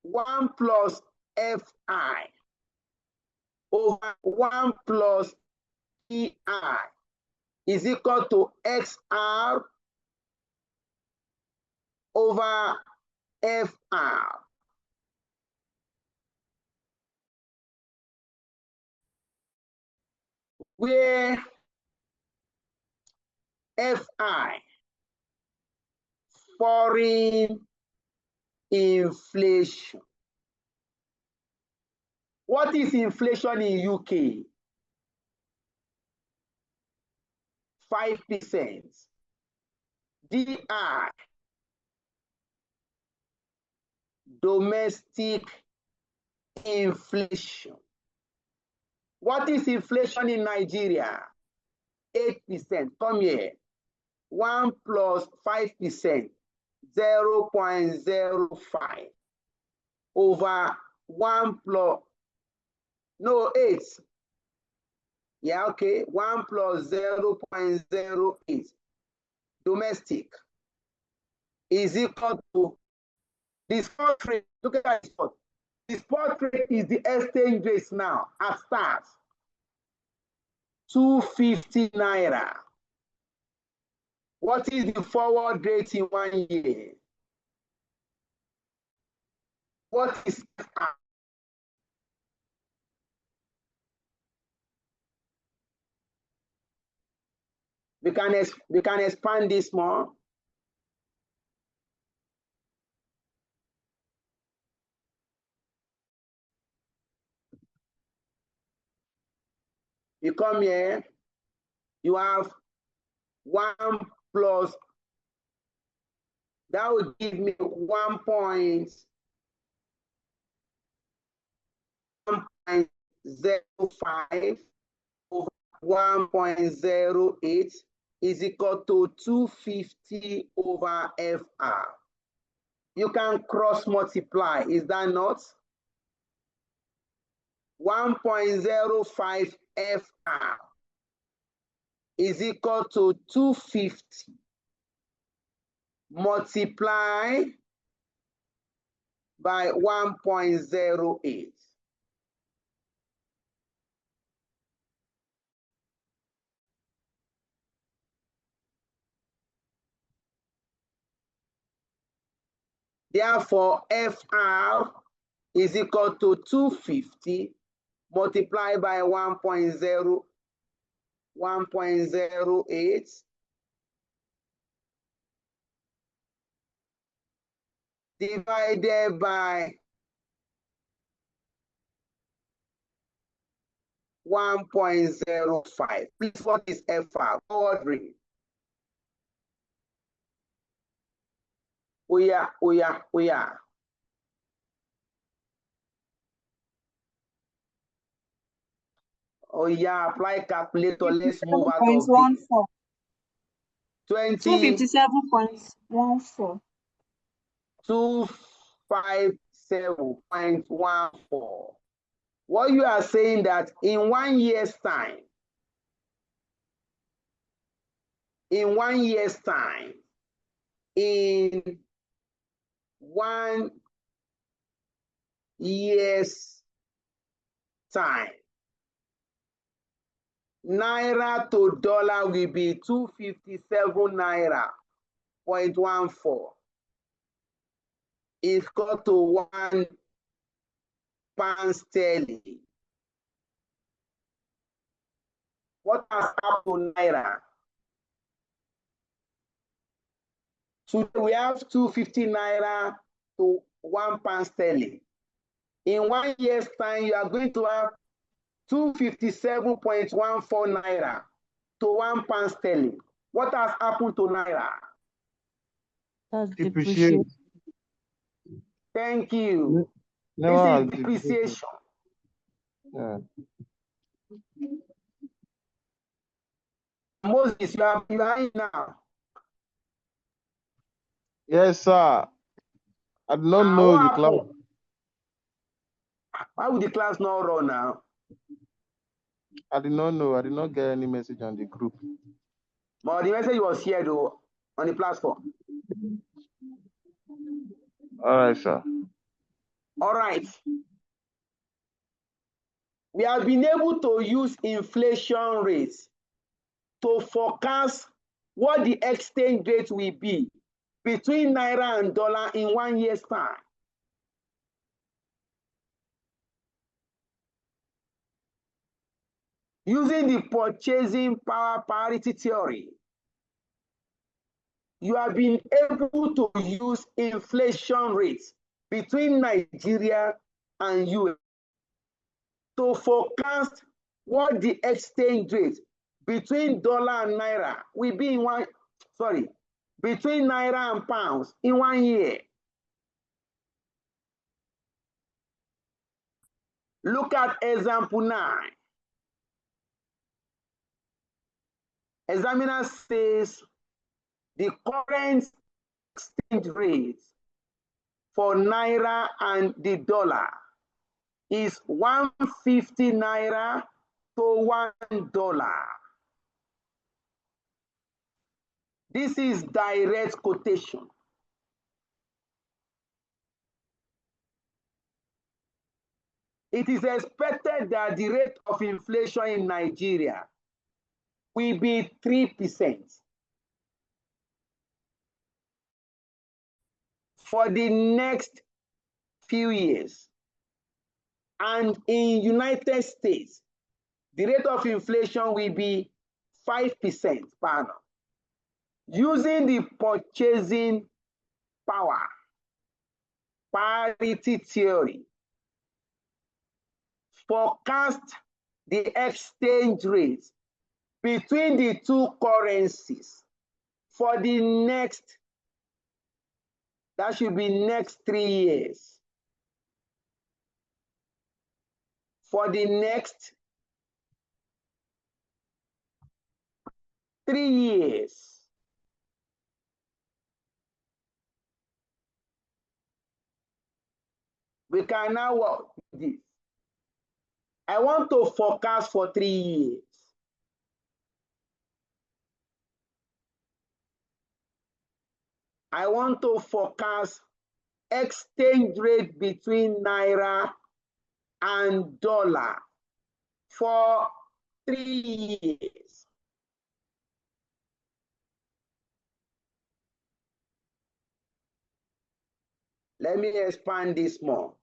1 plus Fi over 1 plus Pi is equal to XR over FR. Where FI, foreign inflation. What is inflation in UK? 5%. DI, domestic inflation. What is inflation in Nigeria? 8%. Come here. 1 plus 5%, 0.05 over 1 plus, no, 8. Yeah, okay. 1 plus 0.08 domestic is equal to the spot rate. Look at that spot. The spot rate is the exchange rate now at start. 250 naira. What is the forward rate in 1 year? What is we can expand this more. You come here, you have 1 plus, that would give me 1.05 over 1.08 is equal to 250 over FR. You can cross multiply, is that not? 1.05 FR is equal to 250 multiply by 1.08. Therefore, FR is equal to 250 multiplied by 1.08 divided by 1.05. Please, what is FR? Forward rate. We are. Oh yeah, apply calculator. Let's move out of this. 257.14. 257.14. What you are saying that in 1 year's time, in 1 year's time, in 1 year's time, naira to dollar will be 257 naira 0.14. Is equal to 1 pound sterling. What has happened to naira? Today we have 250 naira to 1 pound sterling. In 1 year's time, you are going to have 257.14 naira to 1 pound sterling. What has happened to naira? That's Depreciate. depreciation. Thank you. Never This has is depreciation. Yeah. Moses, you are behind now. Yes, sir. I do not know What the class. happened? Why would the class not run now? I did not know. I did not get any message on the group. But the message was here though on the platform. All right, sir. All right. We have been able to use inflation rates to forecast what the exchange rate will be between Naira and dollar in 1 year's time? Using the purchasing power parity theory, you have been able to use inflation rates between Nigeria and US to forecast what the exchange rate between dollar and naira will be between naira and pounds in 1 year. Look at example 9. Examiner says the current exchange rate for naira and the dollar is 150 naira to $1. This is direct quotation. It is expected that the rate of inflation in Nigeria will be 3% for the next few years. And in United States, the rate of inflation will be 5% per annum. Using the purchasing power parity theory, forecast the exchange rate between the two currencies for the next, that should be next 3 years. For the next 3 years. We can now work with this. I want to forecast for 3 years. I want to forecast exchange rate between naira and dollar for 3 years. Let me expand this more.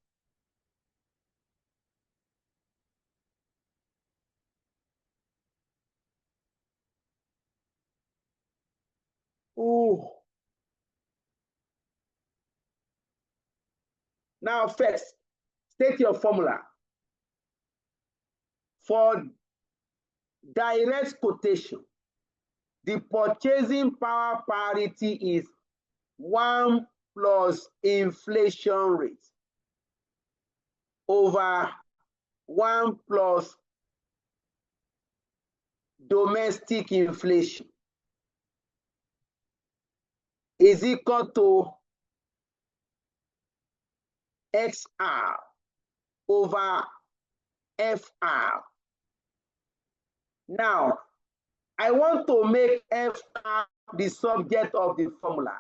Ooh. Now first, state your formula. For direct quotation, the purchasing power parity is 1 plus inflation rate over 1 plus domestic inflation is equal to XR over FR. Now, I want to make FR the subject of the formula.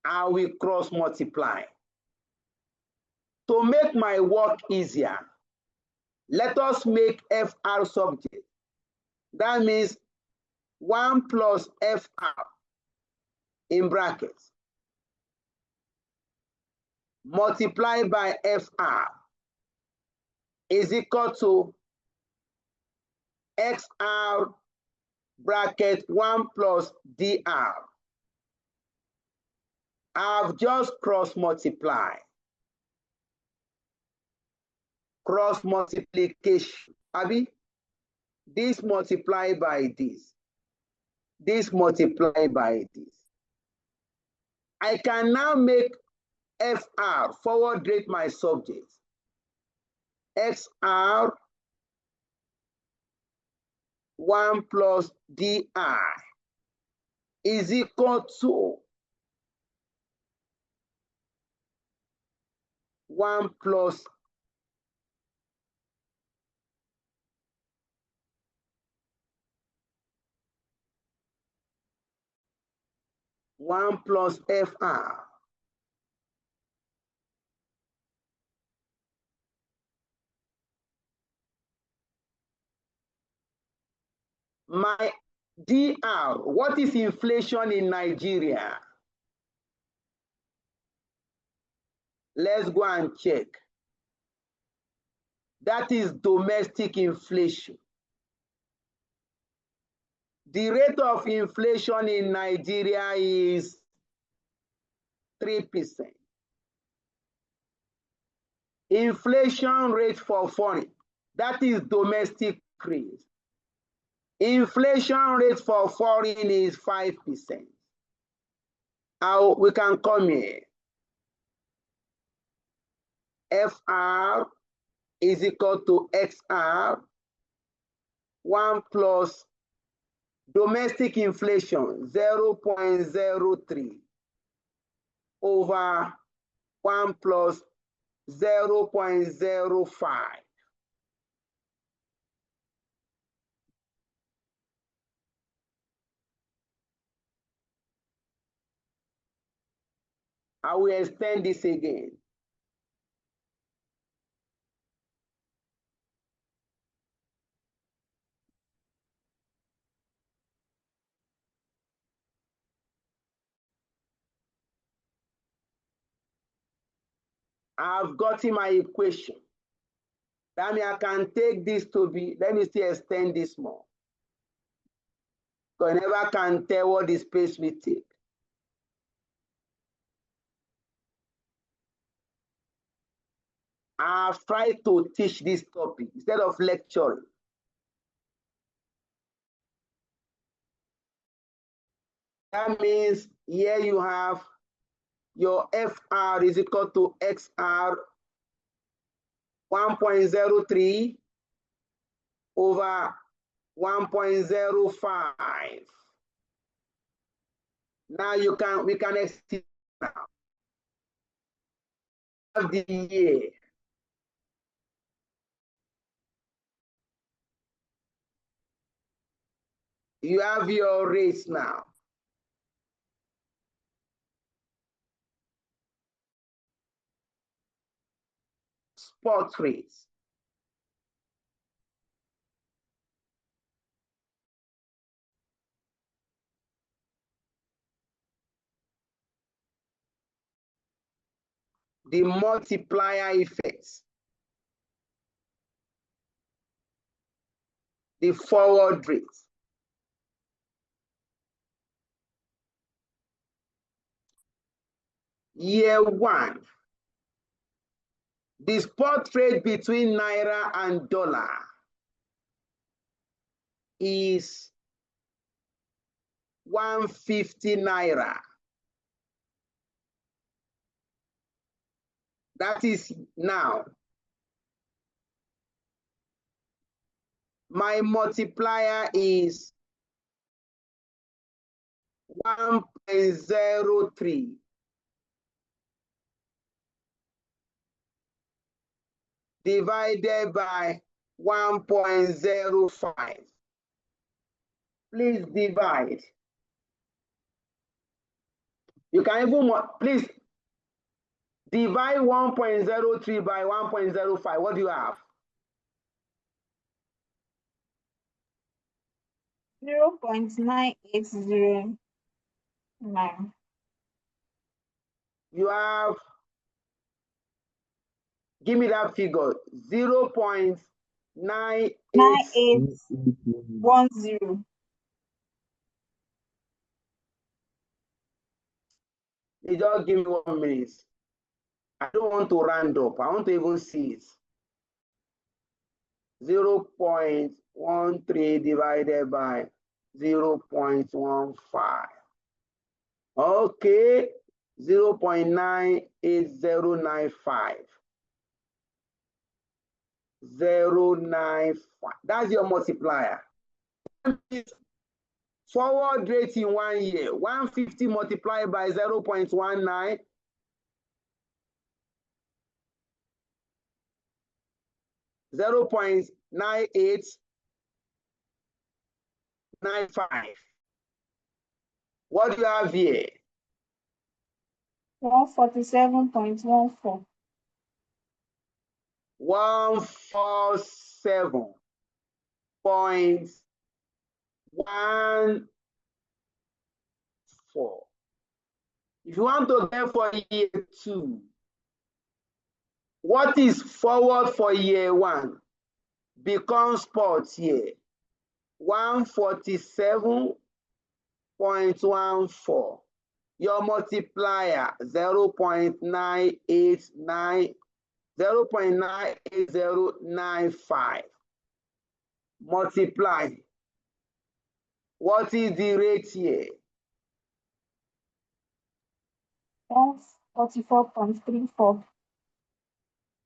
I will cross multiply. To make my work easier, let us make FR subject. That means 1 plus FR in brackets multiplied by FR is equal to XR bracket 1 plus DR. I've just cross multiplied. Cross multiplication. Abi, this multiplied by this. This multiplied by this. I can now make FR forward rate my subject. XR 1 plus DI is equal to 1 plus FR. DR, what is inflation in Nigeria? Let's go and check. That is domestic inflation. The rate of inflation in Nigeria is 3%. Inflation rate for foreign, that is domestic rate. Inflation rate for foreign is 5%. How we can come here? FR is equal to XR, 1 plus domestic inflation, 0.03 over 1 plus 0.05. I will extend this again. I've gotten my equation. That means I can take this to be, let me still extend this more. Because I never can tell what the space will take. I've tried to teach this topic instead of lecturing. That means here you have your FR is equal to XR 1.03 over 1.05. Now we can extend now. Have the year. You have your rates now. Spot rates. The multiplier effects. The forward rates. Year one. The spot rate between Naira and dollar is 150 Naira. That is now. My multiplier is 1.03. Divided by 1.05. Please divide. You can even, please divide 1.03 by 1.05. What do you have? 0.9809. You have, give me that figure, 0.98. 9810. You just give me 1 minute. I don't want to round up. I want to even see it. 0.13 divided by 0.15. Okay, 0.98095. 0.95. That's your multiplier. Forward rate in 1 year, 150 multiplied by 0.19. 0.9895. What do you have here? 147.14. 147.14. 1, 4. If you want to get for year 2, what is forward for year 1 becomes spot year. 147.14. Your multiplier 0.98095. Multiply. What is the rate here? 144.34.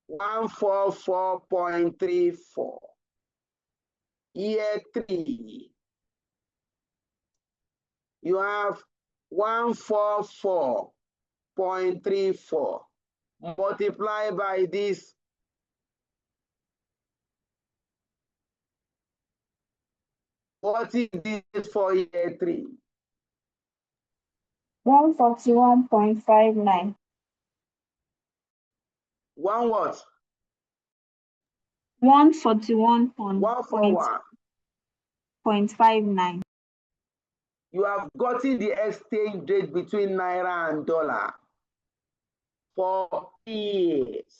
144.34. Year 3, you have 144.34. Multiply by this. What is this for year 3? 141.59. One what? 141.59. 141. You have gotten the exchange rate between naira and dollar for years.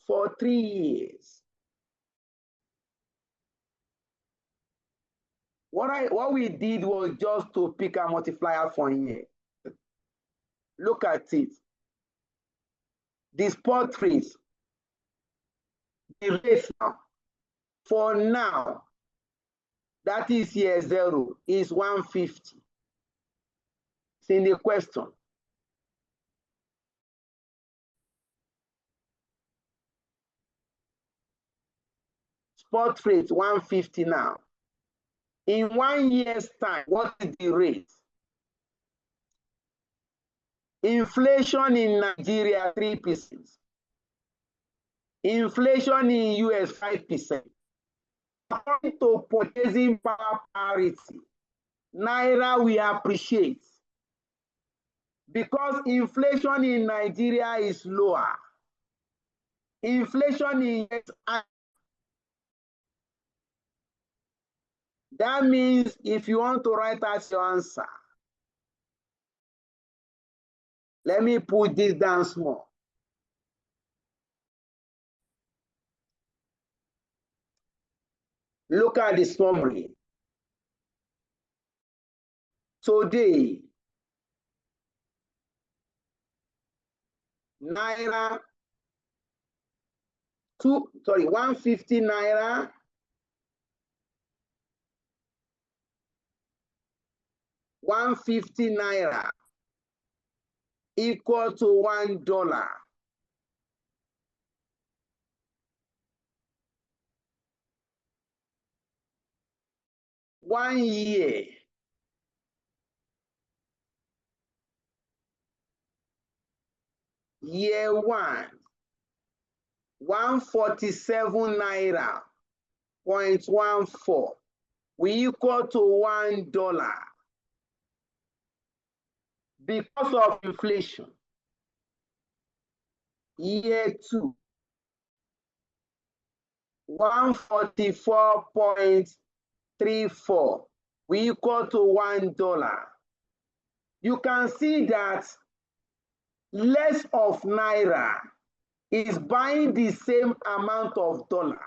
For 3 years. What we did was just to pick a multiplier for here. Look at it. The spot rate, the rate now, for now, that is year 0, is 150. It's in the question. Spot rate 150 now. In 1 year's time, what is the rate? Inflation in Nigeria 3%. Inflation in US 5%. According to purchasing power parity, naira will appreciate because inflation in Nigeria is lower. Inflation in US higher. That means if you want to write out your answer, let me put this down small. Look at the summary. Today, naira 150 naira, 150 naira equal to $1. One year, year 1, 147 naira 0.14 will equal to $1 because of inflation. Year 2, 144.34 will equal to $1. You can see that less of naira is buying the same amount of dollar.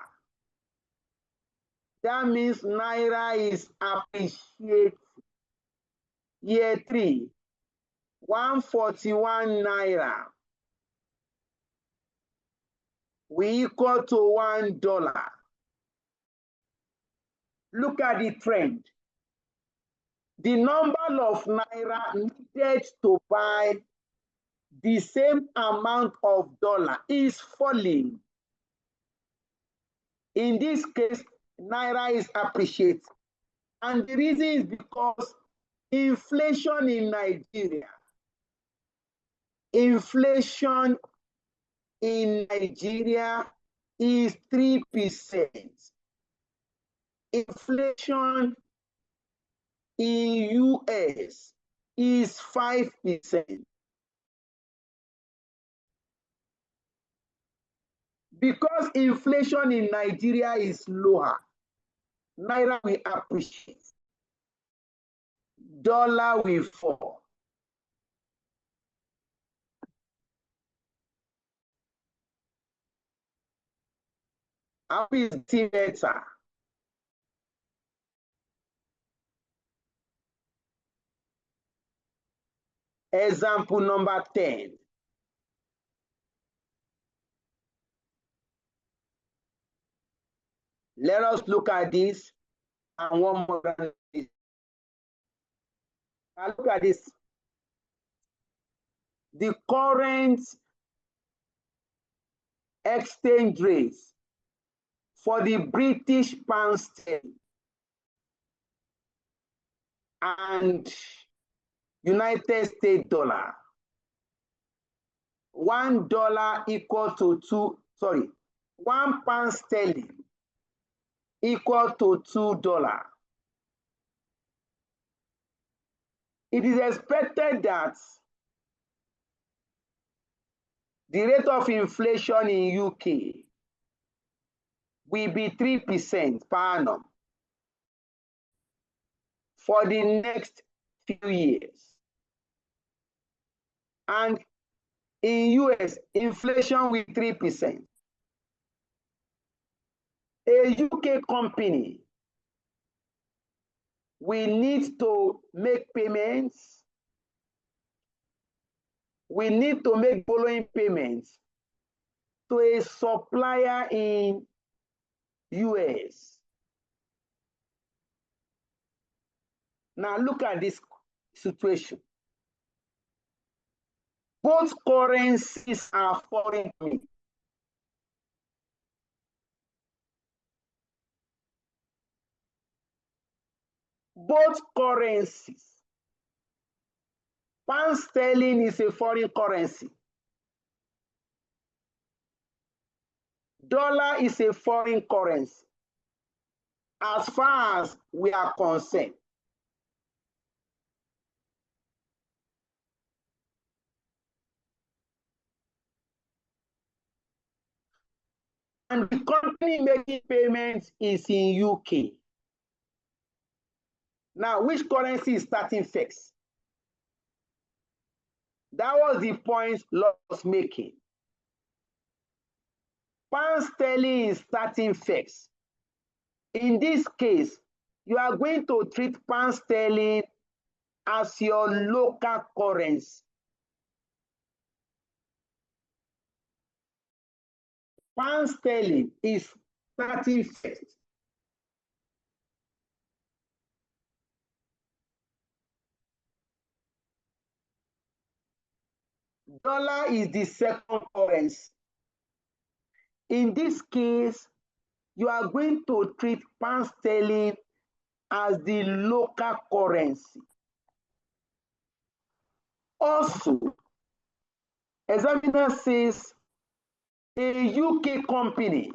That means naira is appreciating. Year 3, 141 naira will equal to $1. Look at the trend. The number of naira needed to buy the same amount of dollar is falling. In this case, naira is appreciating. And the reason is because inflation in Nigeria. Inflation in Nigeria is 3%. Inflation in US is 5%. The Because inflation in Nigeria is lower, Naira will appreciate, dollar will fall. How is it better? Example number 10. Let us look at this and one more. Now look at this. The current exchange rates for the British pound sterling and United States dollar. $1 equal to £1 sterling equal to $2. It is expected that the rate of inflation in UK will be 3% per annum for the next few years. And in US, inflation will 3%. A UK company will need to make payments. We need to make following payments to a supplier in US. Now look at this situation. Both currencies are foreign to me. Both currencies. Pound sterling is a foreign currency. Dollar is a foreign currency. As far as we are concerned. And the company making payments is in UK. Now, which currency is starting first? That was the point Lord was making. Pound sterling is starting first. In this case, you are going to treat pound sterling as your local currency. Pound sterling is starting first. Dollar is the second currency. In this case, you are going to treat pound sterling as the local currency. Also, examiner says a UK company.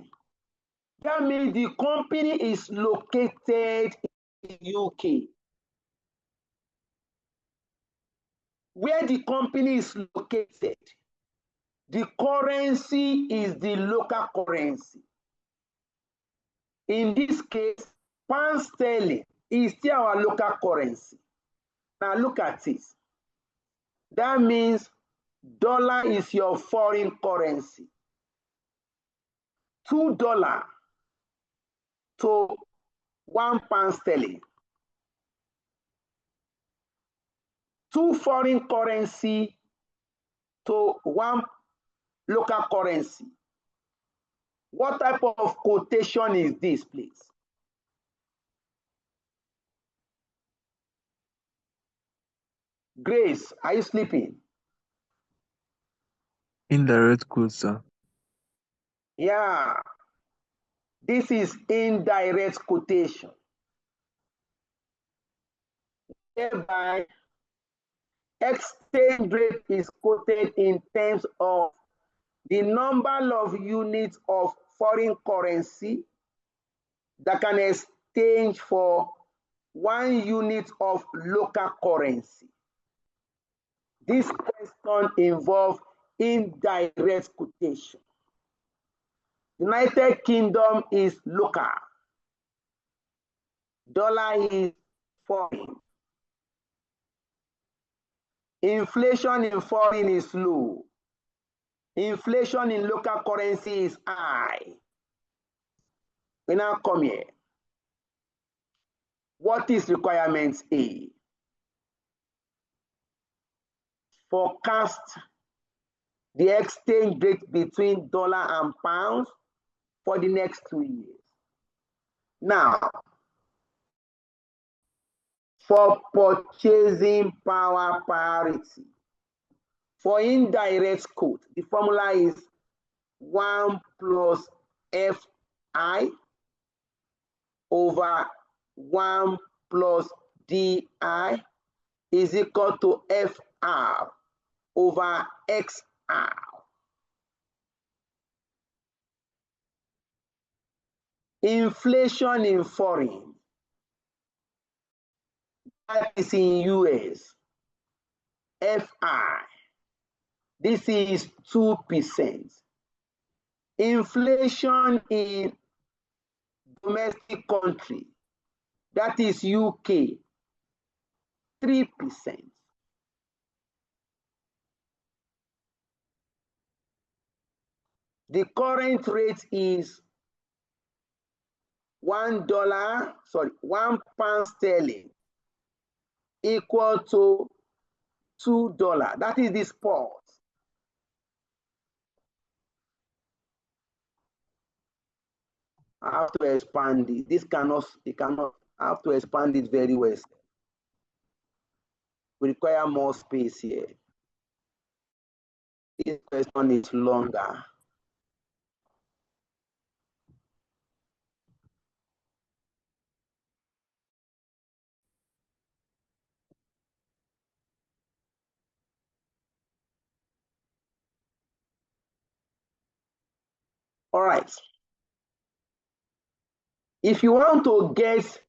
That means the company is located in UK. Where the company is located, the currency is the local currency. In this case, pound sterling is still our local currency. Now look at this. That means dollar is your foreign currency. $2 to £1 sterling. Two foreign currency to one local currency. What type of quotation is this, please? Grace, are you sleeping? Indirect quote, sir. Yeah. This is indirect quotation. Hereby, exchange rate is quoted in terms of the number of units of foreign currency that can exchange for 1 unit of local currency. This question involves indirect quotation. United Kingdom is local. Dollar is foreign. Inflation in foreign is low. Inflation in local currency is high. We now come here. What is requirement A? Forecast the exchange rate between dollar and pounds for the next 2 years. Now, for purchasing power parity, for indirect quote, the formula is 1 plus Fi over 1 plus Di is equal to Fr over Xr. Inflation in foreign, that is in US, Fi, this is 2%. Inflation in domestic country, that is UK, 3%. The current rate is $1 sterling equal to $2. That is the spot. I have to expand it. It cannot, I have to expand it very well. We require more space here. This question is longer. All right. If you want to get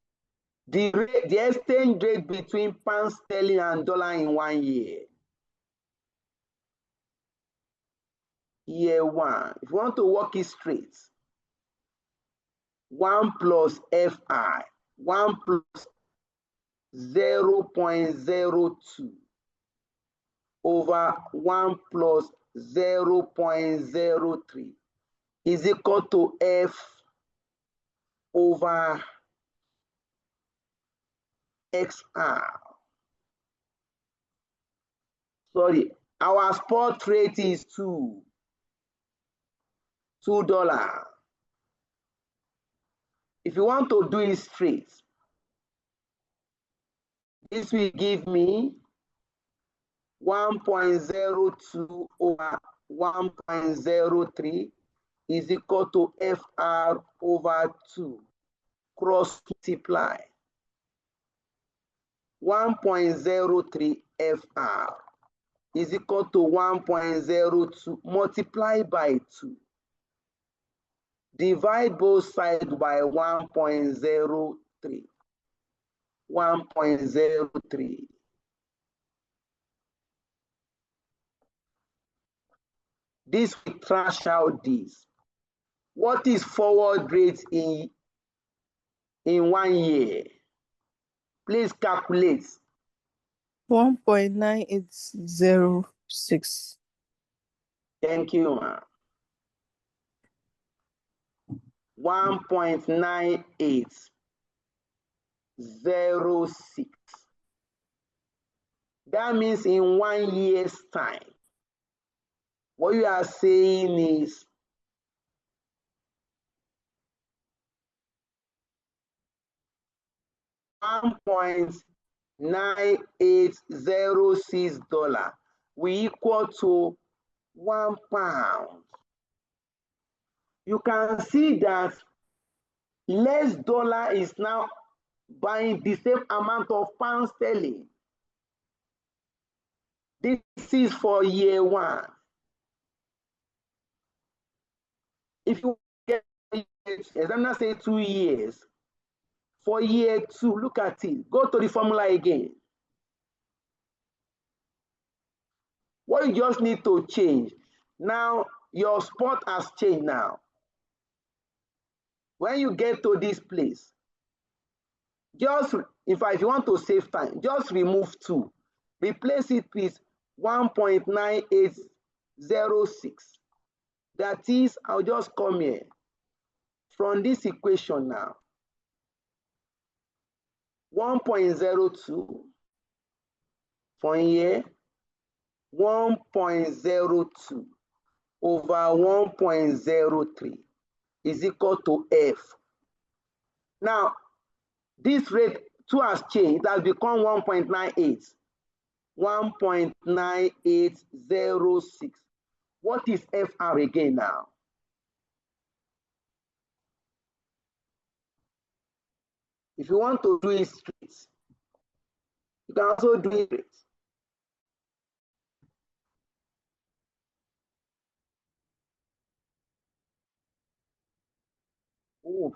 the exchange rate between pound sterling and dollar in 1 year, year 1, if you want to work it straight, 1 plus Fi, 1 plus 0.02 over 1 plus 0.03 is equal to F over XR. Sorry, our spot rate is $2. If you want to do it straight, this will give me 1.02 over 1.03 is equal to FR over 2. Cross multiply. 1.03 FR is equal to 1.02 multiplied by 2. Divide both sides by 1.03. 1.03. This will trash out this. What is forward rate in 1 year? Please calculate. 1.9806. Thank you, ma'am. 1.9806. That means in 1 year's time, what you are saying is $1.9806 will equal to £1. You can see that less dollar is now buying the same amount of pound sterling. This is for year 1. If you get examiner say 2 years, for year 2, look at it. Go to the formula again. What you just need to change. Now, your spot has changed now. When you get to this place, just, in fact, if you want to save time, just remove 2. Replace it with 1.9806. That is, I'll just come here. From this equation now, 1.02 from here, 1.02 over 1.03 is equal to F. Now, this rate 2 has changed. It has become 1.98. 1.9806. What is FR again now? If you want to do it straight, you can also do it straight. Ooh.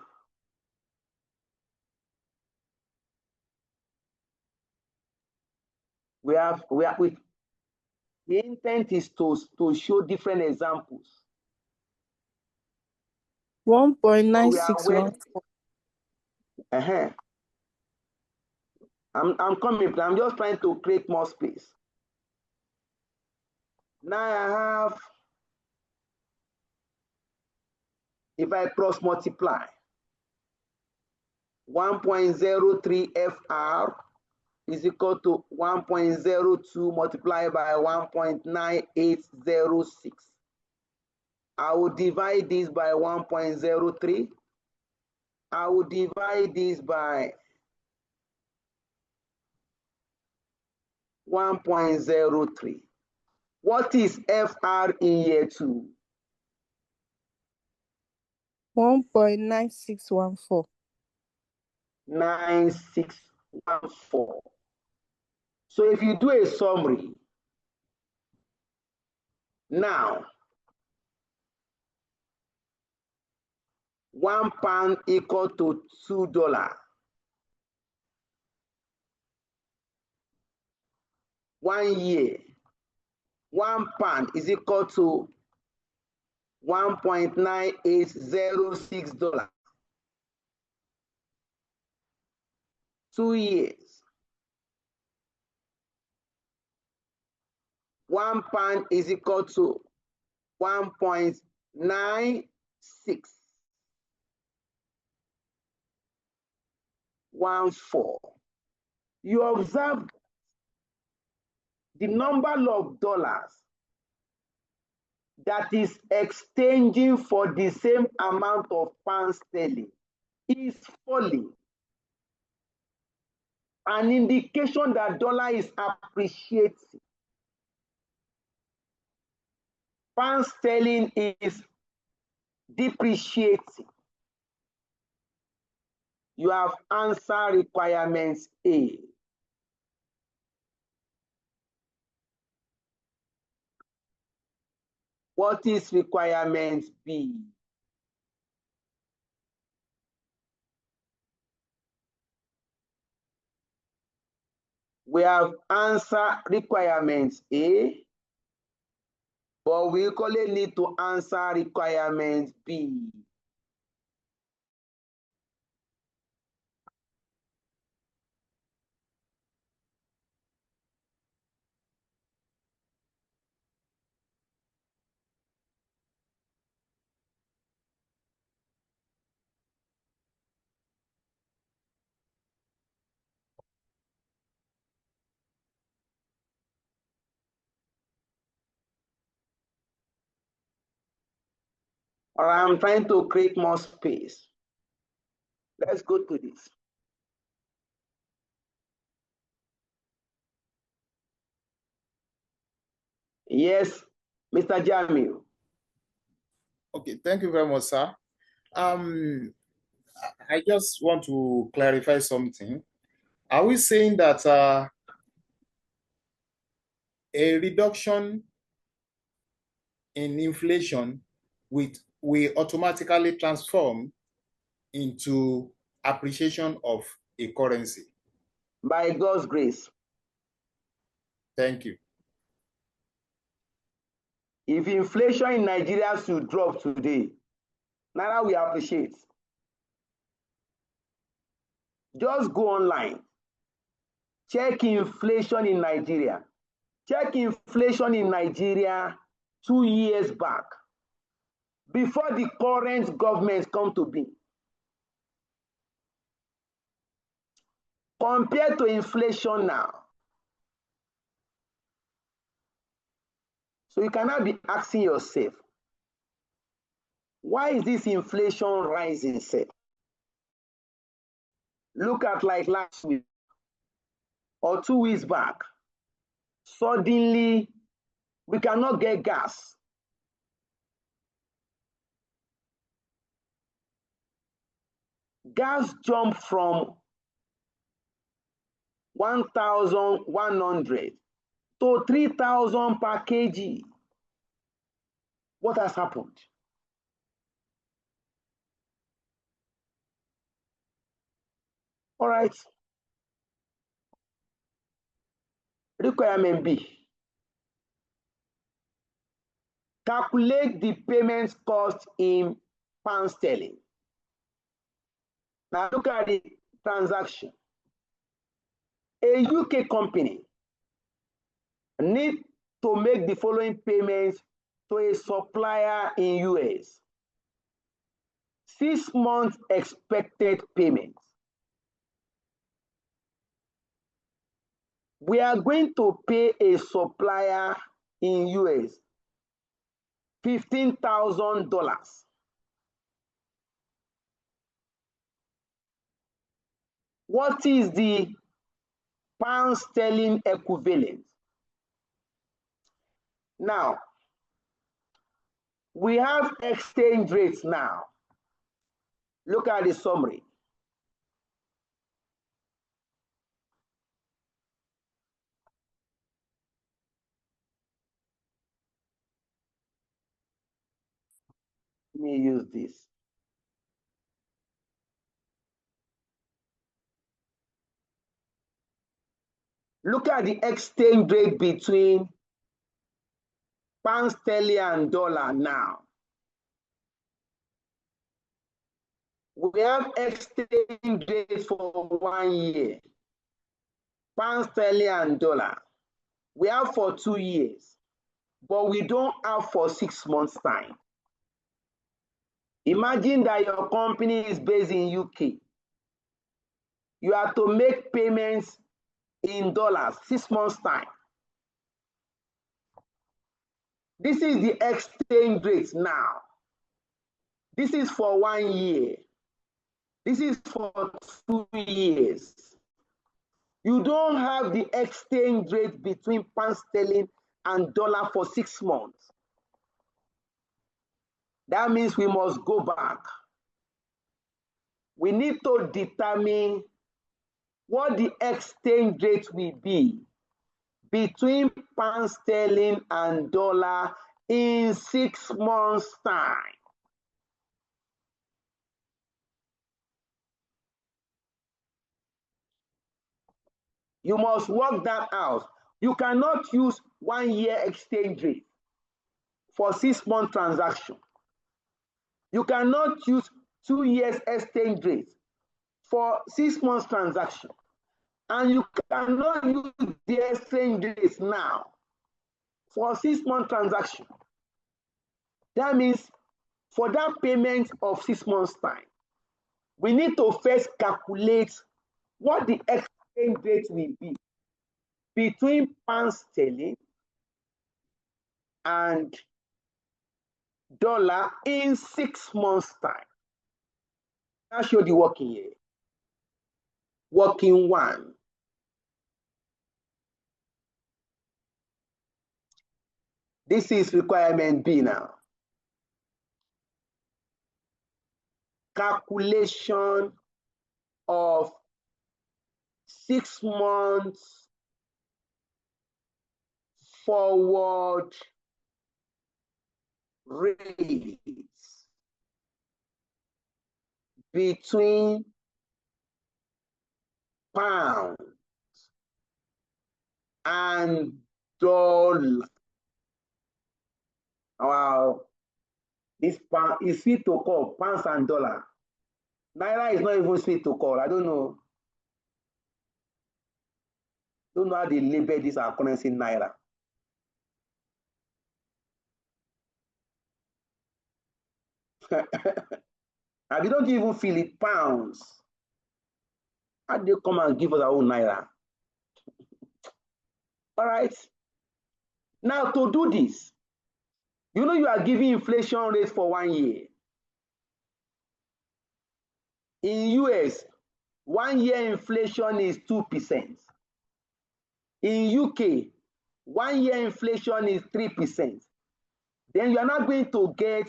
The intent is to show different examples. 1.961. I'm coming, I'm just trying to create more space. Now I have, if I cross multiply, 1.03 FR is equal to 1.02 multiplied by 1.9806. I will divide this by 1.03. I will divide this by 1.03. What is FR in year 2? 1.9614. 9614. So if you do a summary, now, £1 equal to $2. 1 year, £1 is equal to $1.9806. 2 years, £1 is equal to 1.9614. You observe the number of dollars that is exchanging for the same amount of pound sterling is falling. An indication that dollar is appreciating. Pound sterling is depreciating. You have answer requirements A. What is requirement B? We have answer requirements A, but we equally need to answer requirement B. Or I'm trying to create more space. Let's go to this. Yes, Mr. Jamil. Okay, thank you very much, sir. I just want to clarify something. Are we saying that a reduction in inflation will automatically transform into appreciation of a currency? By God's grace. Thank you. If inflation in Nigeria should drop today, Naira will appreciate. Just go online. Check inflation in Nigeria. Check inflation in Nigeria 2 years back, before the current government come to be. Compared to inflation now. So you cannot be asking yourself, why is this inflation rising, sir? Look at like last week or 2 weeks back. Suddenly, we cannot get gas. Gas jumped from 1,100 to 3,000 per kg. What has happened? All right. Requirement B. Calculate the payment cost in pound sterling. Now look at the transaction. A UK company needs to make the following payments to a supplier in US. 6 months expected payments. We are going to pay a supplier in US $15,000. What is the pound sterling equivalent? Now, we have exchange rates now. Look at the summary. Let me use this. Look at the exchange rate between pound sterling and dollar now. We have exchange rate for 1 year. Pound sterling and dollar. We have for 2 years, but we don't have for 6 months time. Imagine that your company is based in UK. You have to make payments in dollars 6 months time. This is the exchange rate now. This is for 1 year. This is for 2 years. You don't have the exchange rate between pound sterling and dollar for 6 months. That means we must go back. We need to determine what the exchange rate will be between pound sterling and dollar in 6 months' time. You must work that out. You cannot use 1 year exchange rate for 6 month transaction. You cannot use 2 years exchange rate for 6 months transaction. And you cannot use the exchange rates now for 6 month transaction. That means for that payment of 6 months time, we need to first calculate what the exchange rate will be between pound sterling and dollar in 6 months time. I'll show the working here. Working one. This is requirement B now. Calculation of 6 months forward rates between pound and dollar. Wow, this pound is sweet to call pounds and dollar. Naira is not even sweet to call. I don't know. Don't know how they label this our currency naira. And they don't even feel it pounds. How do they come and give us our own naira? All right. Now to do this, you know you are giving inflation rate for 1 year. In US, 1 year inflation is 2%. In UK, 1 year inflation is 3%. Then you are not going to get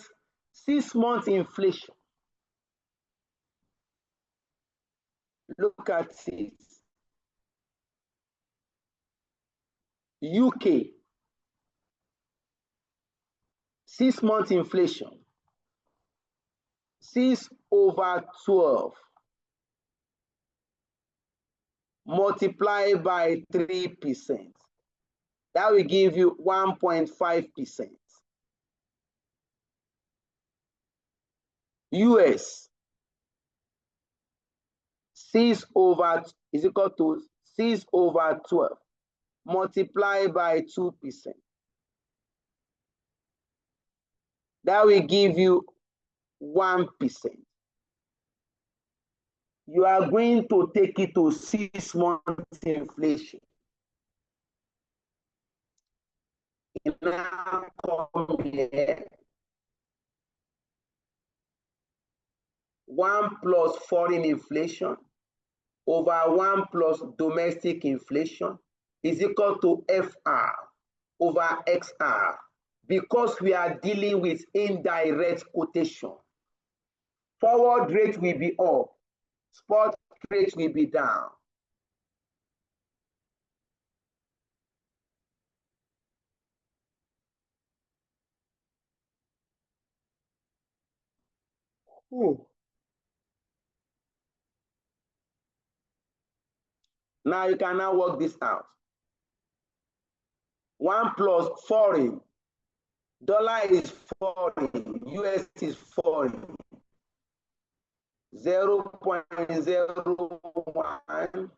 6 months inflation. Look at it. UK, 6 months inflation, 6/12 multiplied by 3%. That will give you 1.5%. US, 6 over is equal to 6/12 multiplied by 2%. That will give you 1%. You are going to take it to 6 months inflation. Now come here. 1 plus foreign inflation over 1 plus domestic inflation is equal to FR over XR, because we are dealing with indirect quotation. Forward rate will be up, spot rate will be down. Now you can now work this out. 1 plus foreign, dollar is foreign, US is foreign, 0.01,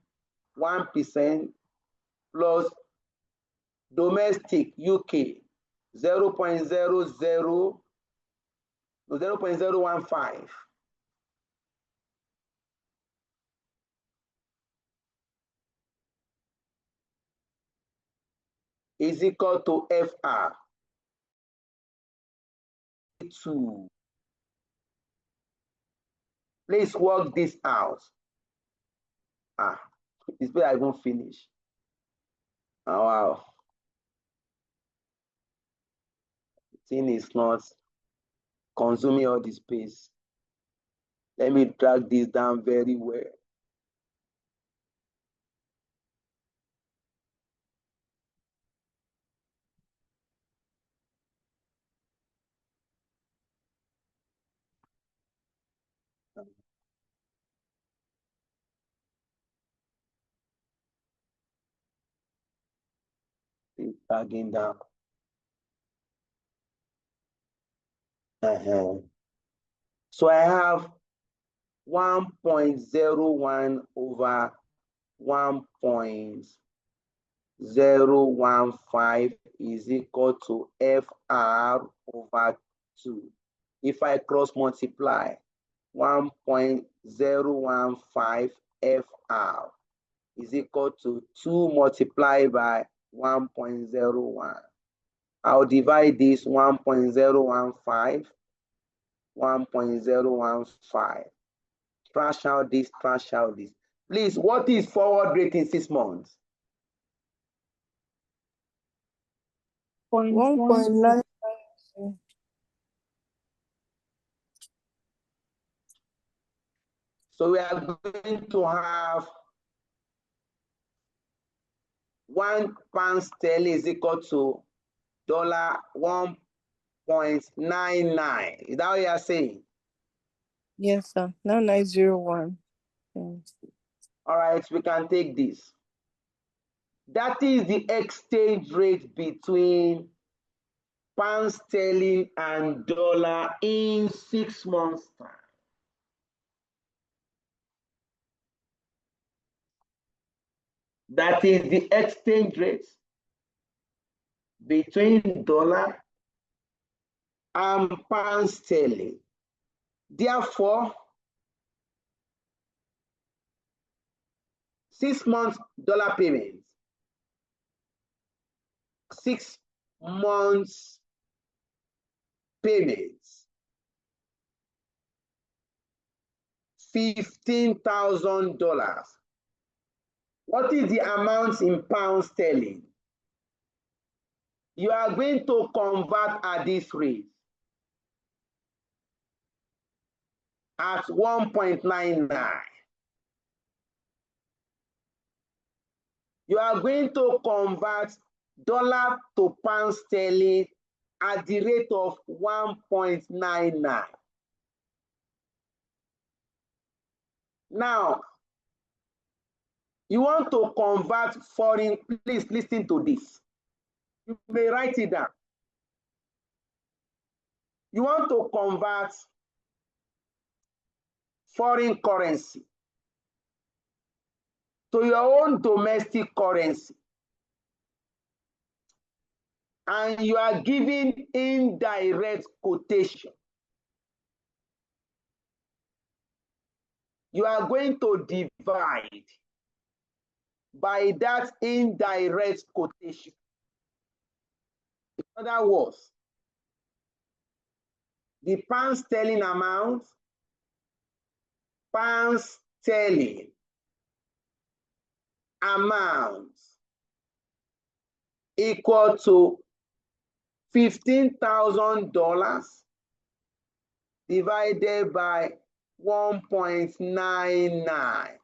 1% plus domestic UK 0.015 is equal to FR 2. Please work this out. It's where I won't finish. Oh, wow. The thing is not consuming all the space. Let me drag this down very well. It's dragging down. So I have 1.01 over 1.015 is equal to FR over 2. If I cross multiply, 1.015 FR is equal to 2 multiplied by 1.01. I'll divide this 1.015, 1.015. Trash out this, trash out this. Please, what is forward rate in 6 months? 1.9. So we are going to have 1 pound sterling is equal to $1.99. Is that what you are saying? Yes, sir. 9901. All right, we can take this. That is the exchange rate between pound sterling and dollar in 6 months' time. That is the exchange rate between dollar and pound sterling. Therefore, 6 months dollar payments, 6 months payments, $15,000. What is the amount in pound sterling? You are going to convert at this rate at 1.99. You are going to convert dollar to pound sterling at the rate of 1.99. Now, you want to convert foreign, please listen to this. You may write it down. You want to convert foreign currency to your own domestic currency, and you are giving indirect quotation. You are going to divide by that indirect quotation. In other words, the pound sterling amount, pound sterling amount equal to $15,000 divided by 1.99.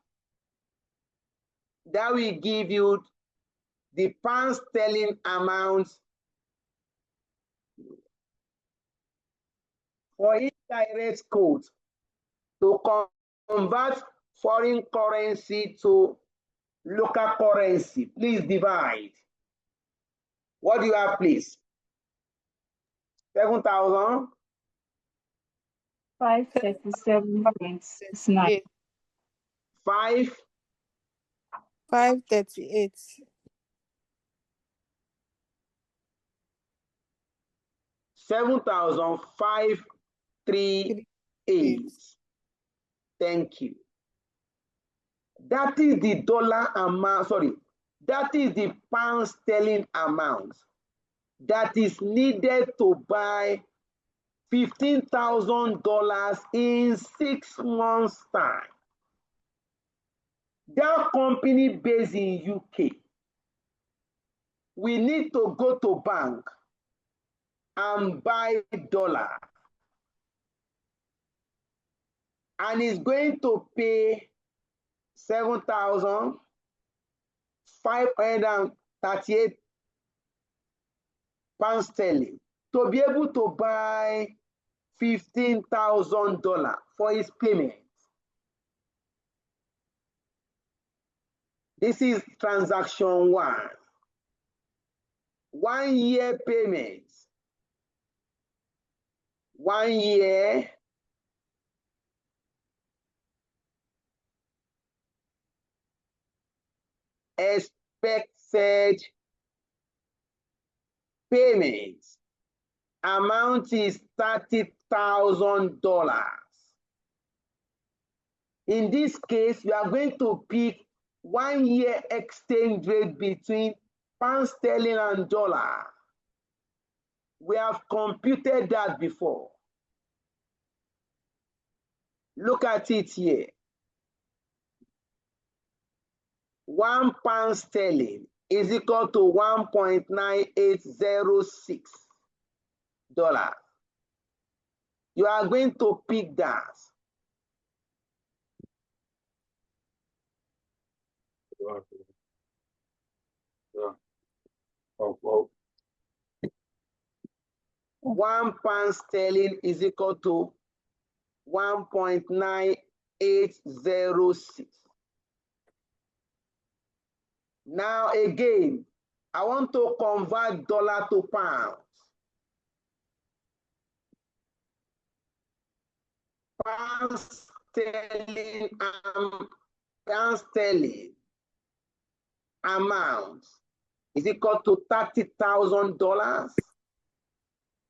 That will give you the pound sterling amount for indirect quote to convert foreign currency to local currency. Please divide. What do you have, please? 7,000. 537.69. 5. 538. 7,538. Thank you. That is the dollar amount, sorry, that is the pound sterling amount that is needed to buy $15,000 in 6 months' time. That company based in UK, we need to go to bank and buy dollar, and is going to pay 7,538 pounds sterling to be able to buy $15,000 for his payment. This is transaction 1. 1 year payment. 1 year expected payment. Amount is $30,000. In this case, we are going to pick 1 year exchange rate between pound sterling and dollar. We have computed that before. Look at it here. 1 pound sterling is equal to $1.9806. You are going to pick that. Oh. 1 pound sterling is equal to 1.9806. Now again, I want to convert dollar to pounds. Pound sterling. amount is equal to $30,000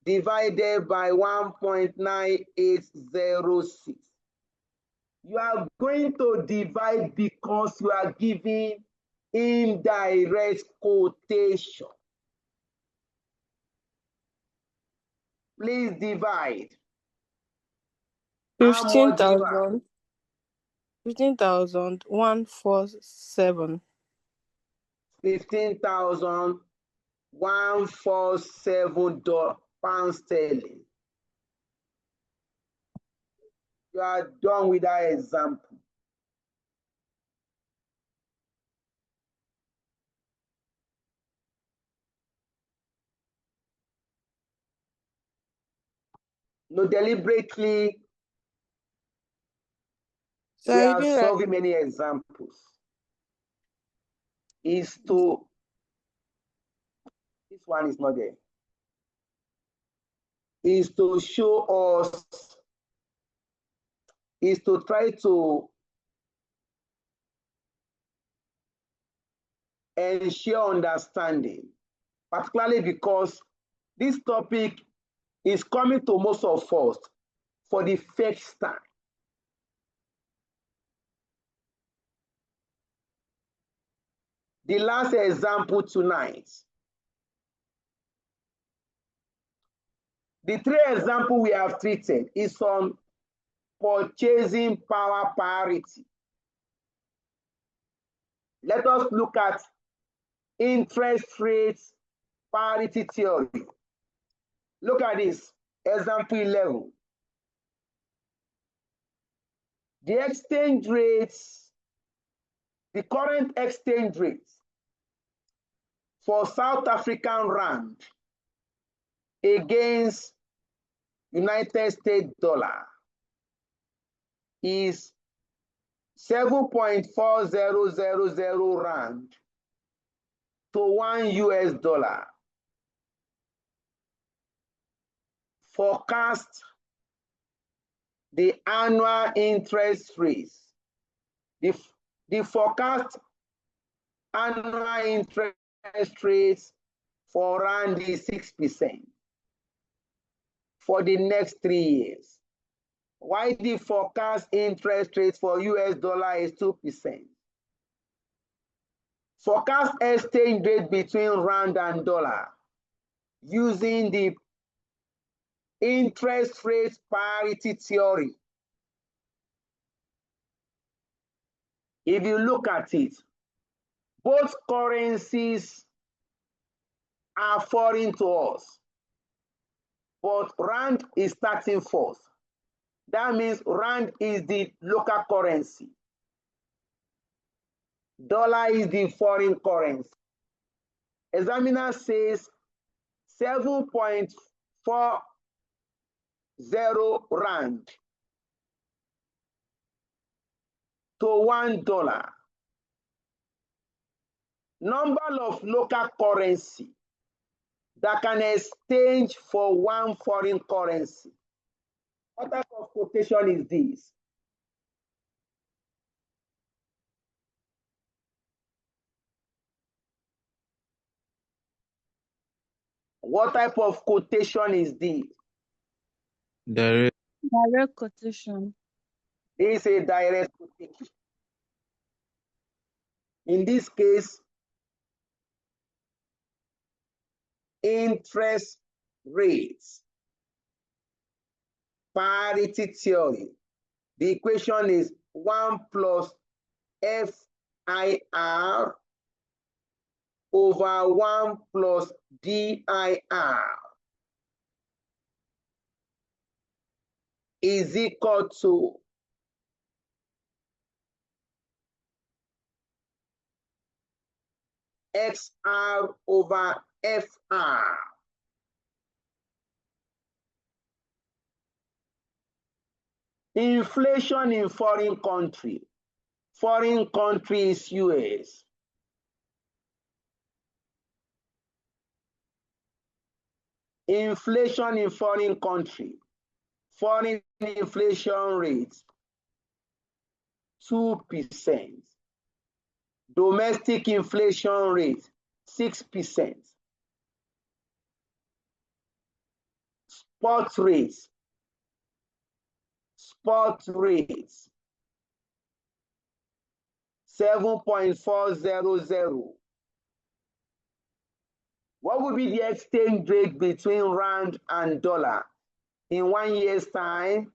divided by 1.9806. You are going to divide because you are giving indirect quotation. Please divide. How much do you have? 15,147. 15,147 pounds sterling. You are done with that example. No, deliberately, So we I are didn't write. solving many examples. Is to, this one is not there, is to show us, is to try to ensure understanding, particularly because this topic is coming to most of us for the first time. The last example tonight. The three examples we have treated is on purchasing power parity. Let us look at interest rates parity theory. Look at this, example 11. The exchange rates, the current exchange rates for South African rand against United States dollar is 7.4000 rand to $1. Forecast the annual interest rates. The forecast annual interest rates for rand is 6% for the next 3 years. While the forecast interest rate for US dollar is 2%. Forecast exchange rate between rand and dollar using the interest rate parity theory. If you look at it, both currencies are foreign to us, but rand is starting first. That means rand is the local currency. Dollar is the foreign currency. Examiner says 7.40 rand to $1. Number of local currency that can exchange for one foreign currency. What type of quotation is this? What type of quotation is this? Direct. Direct quotation. This is a direct quotation. In this case, interest rates parity theory. The equation is 1 plus FIR over 1 plus DIR is equal to XR over FR. Inflation in foreign country. Foreign country is US. Inflation in foreign country. Foreign inflation rate 2%. Domestic inflation rate 6%. Spot rates 7.400. What would be the exchange rate between rand and dollar in 1 year's time,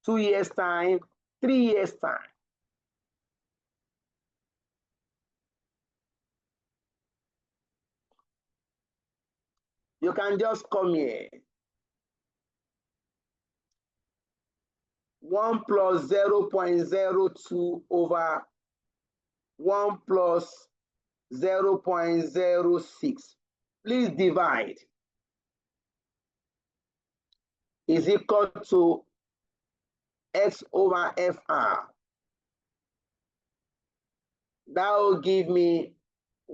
2 years' time, 3 years' time? You can just come here. 1 plus 0.02 over 1 plus 0.06. Please divide. Is equal to x over fr. That will give me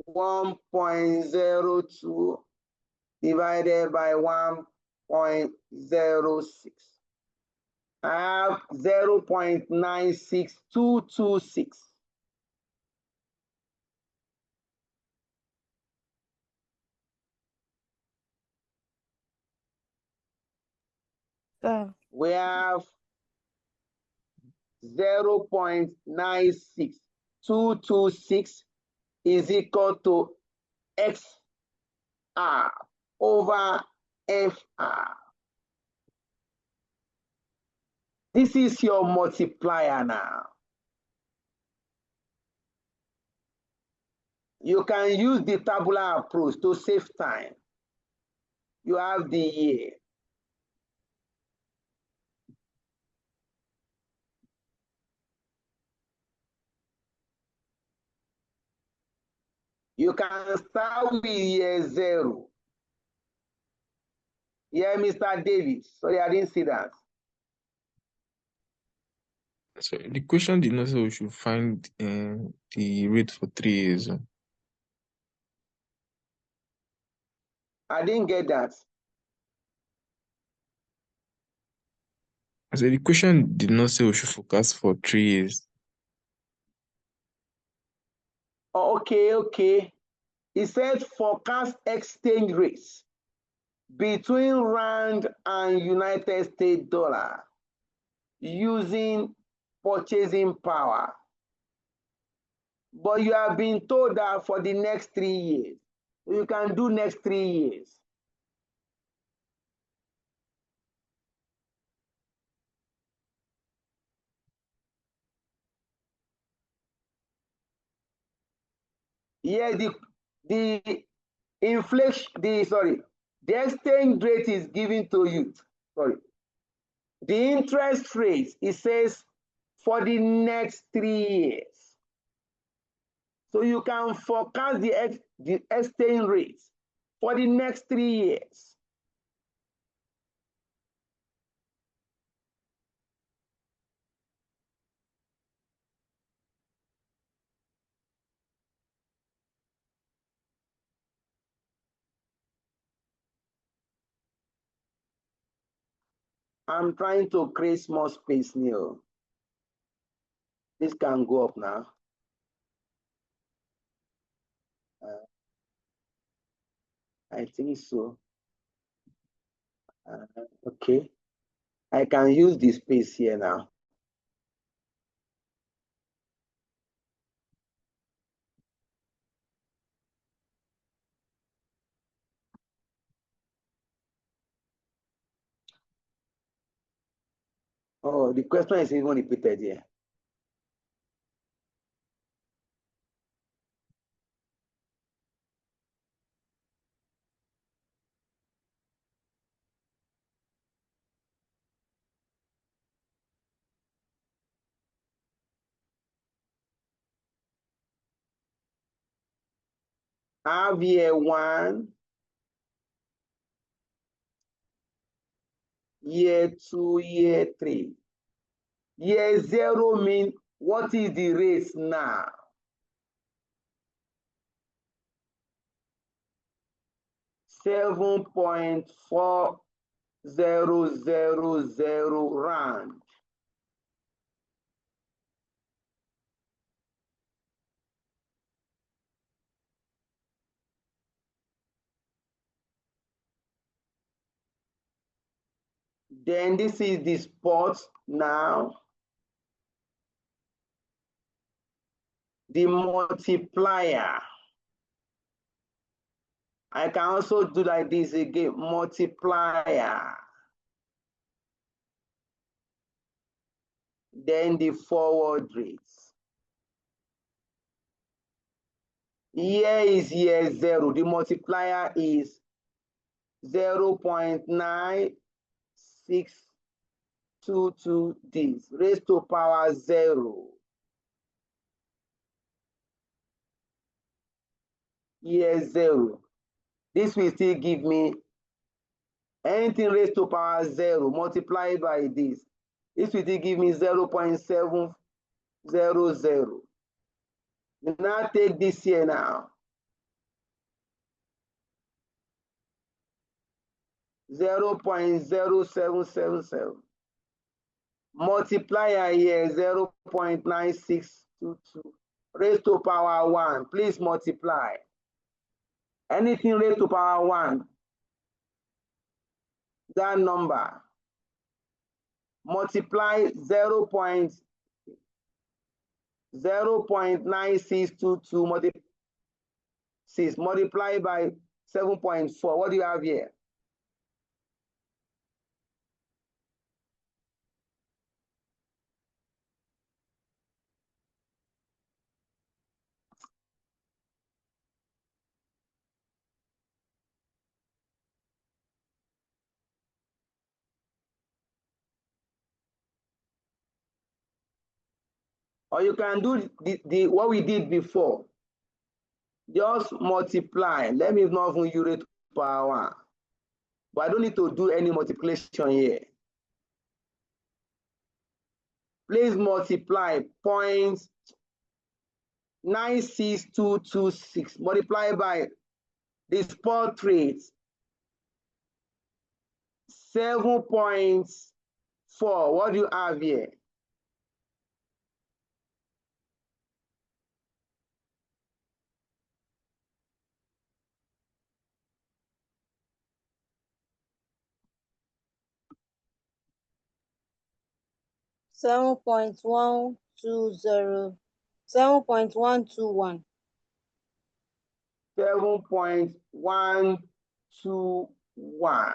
1.02 divided by 1.06. I have 0.96226. Sir. We have 0.96226 is equal to XR over FR. This is your multiplier now. You can use the tabular approach to save time. You have the year. You can start with year 0. Yeah, Mr. Davis. Sorry, I didn't see that. So the question did not say we should find the rate for 3 years. I didn't get that. I said the question did not say we should forecast for 3 years. Oh, okay. It said forecast exchange rates between rand and United States dollar using purchasing power. But you have been told that for the next 3 years. You can do next 3 years. Yeah, the inflation, the exchange rate is given to you. Sorry. The interest rate, it says for the next 3 years. So you can forecast the exchange rate for the next 3 years. I'm trying to create more space now. This can go up now. I think so. Okay. I can use the space here now. Oh, the question is even repeated here. I have year 1, year 2, year 3. Year 0 means what is the rate now? $7.4000 rand. Then this is the spot now. The multiplier. I can also do like this again, multiplier. Then the forward rates. Here is year 0. The multiplier is 0.9622 this raised to power 0. Year 0. This will still give me anything raised to power 0 multiplied by this. This will still give me 0.700. Now take this here now. 0.0777. Multiplier here 0.9622 raised to power 1. Please multiply. Anything raised to power 1, that number, multiply 0.9622 multiply by 7.4. What do you have here? Or you can do what we did before. Just multiply. Let me not even use it to power 1. But I don't need to do any multiplication here. Please multiply 0.96226 multiplied by the spot rate 7.4. What do you have here? Seven point one two zero. 7.121. 7.121.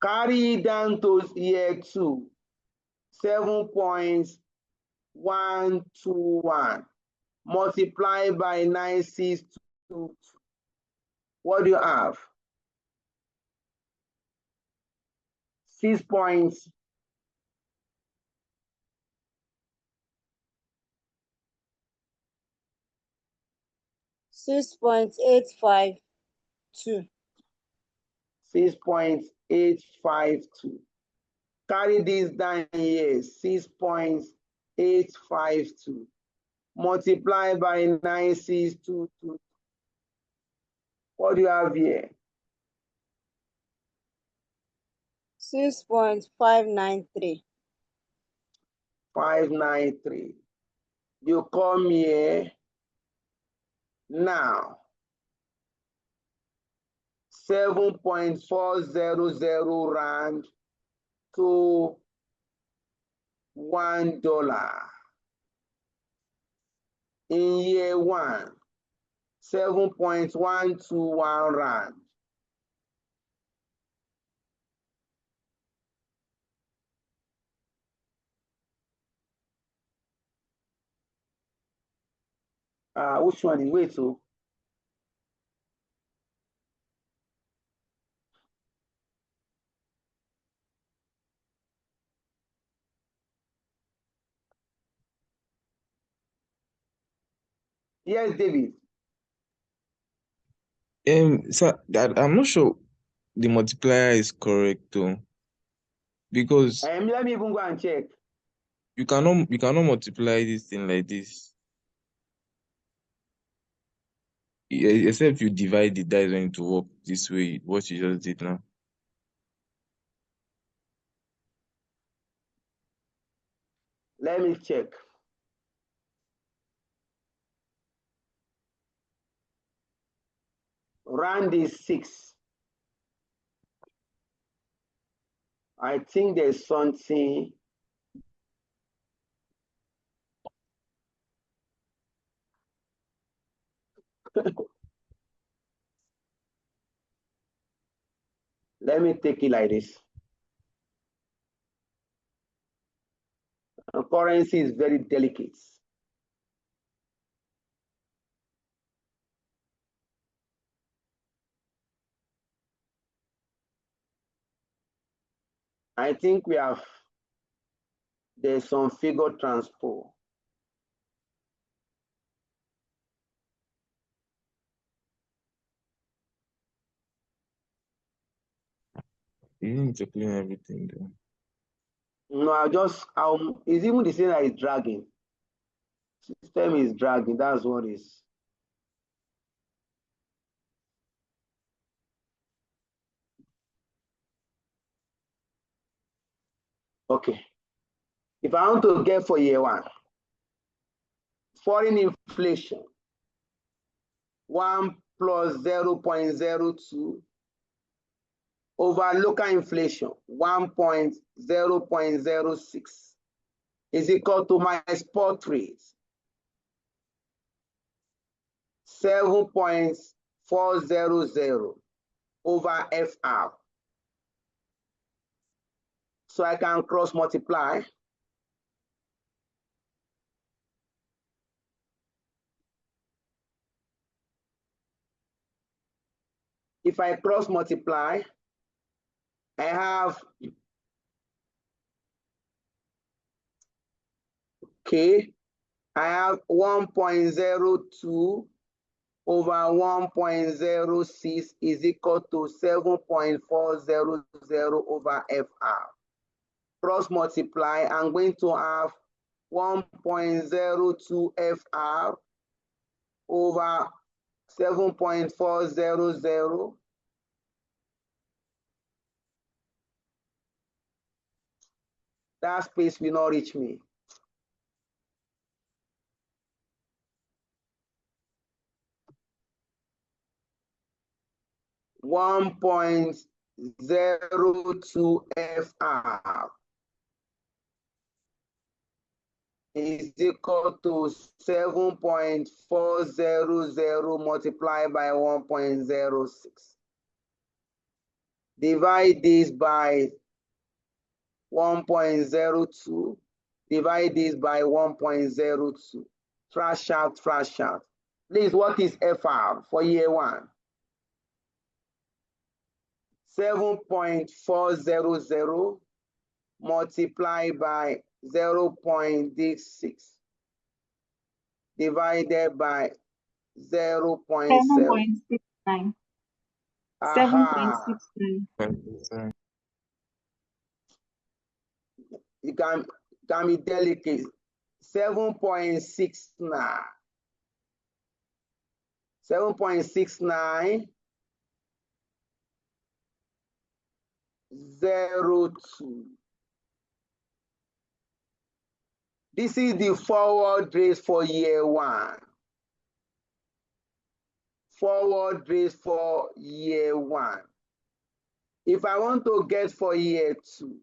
Carry down to year 2. 7.121 multiplied by 962. What do you have? 6 points. 6.852. 6.852. Carry this down here, 6.852. Multiply by 9622. What do you have here? 6.593. 593. You come here now. 7.400 rand to $1. In year 1, 7.121 rand. Which one is wait so? Yes, David. So I'm not sure the multiplier is correct though, because Let me even go and check. you cannot multiply this thing like this. Except you divide the dice when it to work this way, what you just did now. Let me check. Rand is 6. I think there's something. Let me take it like this. Currency is very delicate. I think there's some figure transpose. You need to clean everything though. No, it's even the same that it's dragging. System is dragging, that's what is. Okay. If I want to get for year one, foreign inflation, 1 plus 0.02 over local inflation, 1.0.06 is equal to my spot rate, 7.400 over FR. So I can cross multiply. If I cross multiply, I have I have 1.02 over 1.06 is equal to 7.400 over FR. Cross multiply, I'm going to have 1.02 FR over 7.400. That space will not reach me. 1.02 FR is equal to 7.400 multiplied by 1.06. Divide this by 1.02. Divide this by 1.02. Trash out, trash out. Please, what is FR for year one? 7.400 multiplied by 0.6 divided by 0.7. 7.69. Aha. 7.69. It can be delicate. 7.69. 7.69 02. This is the forward rate for year one. Forward rate for year one. If I want to get for year two,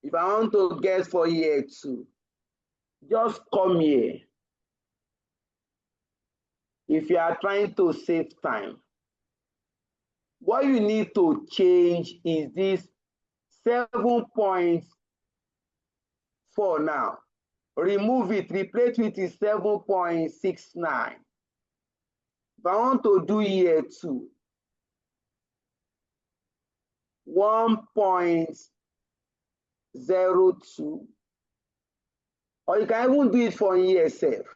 if I want to get for year two, just come here. If you are trying to save time, what you need to change is this 7.4 now. Remove it, replace with 7.69. If I want to do year two, 1.02, or you can even do it for year self.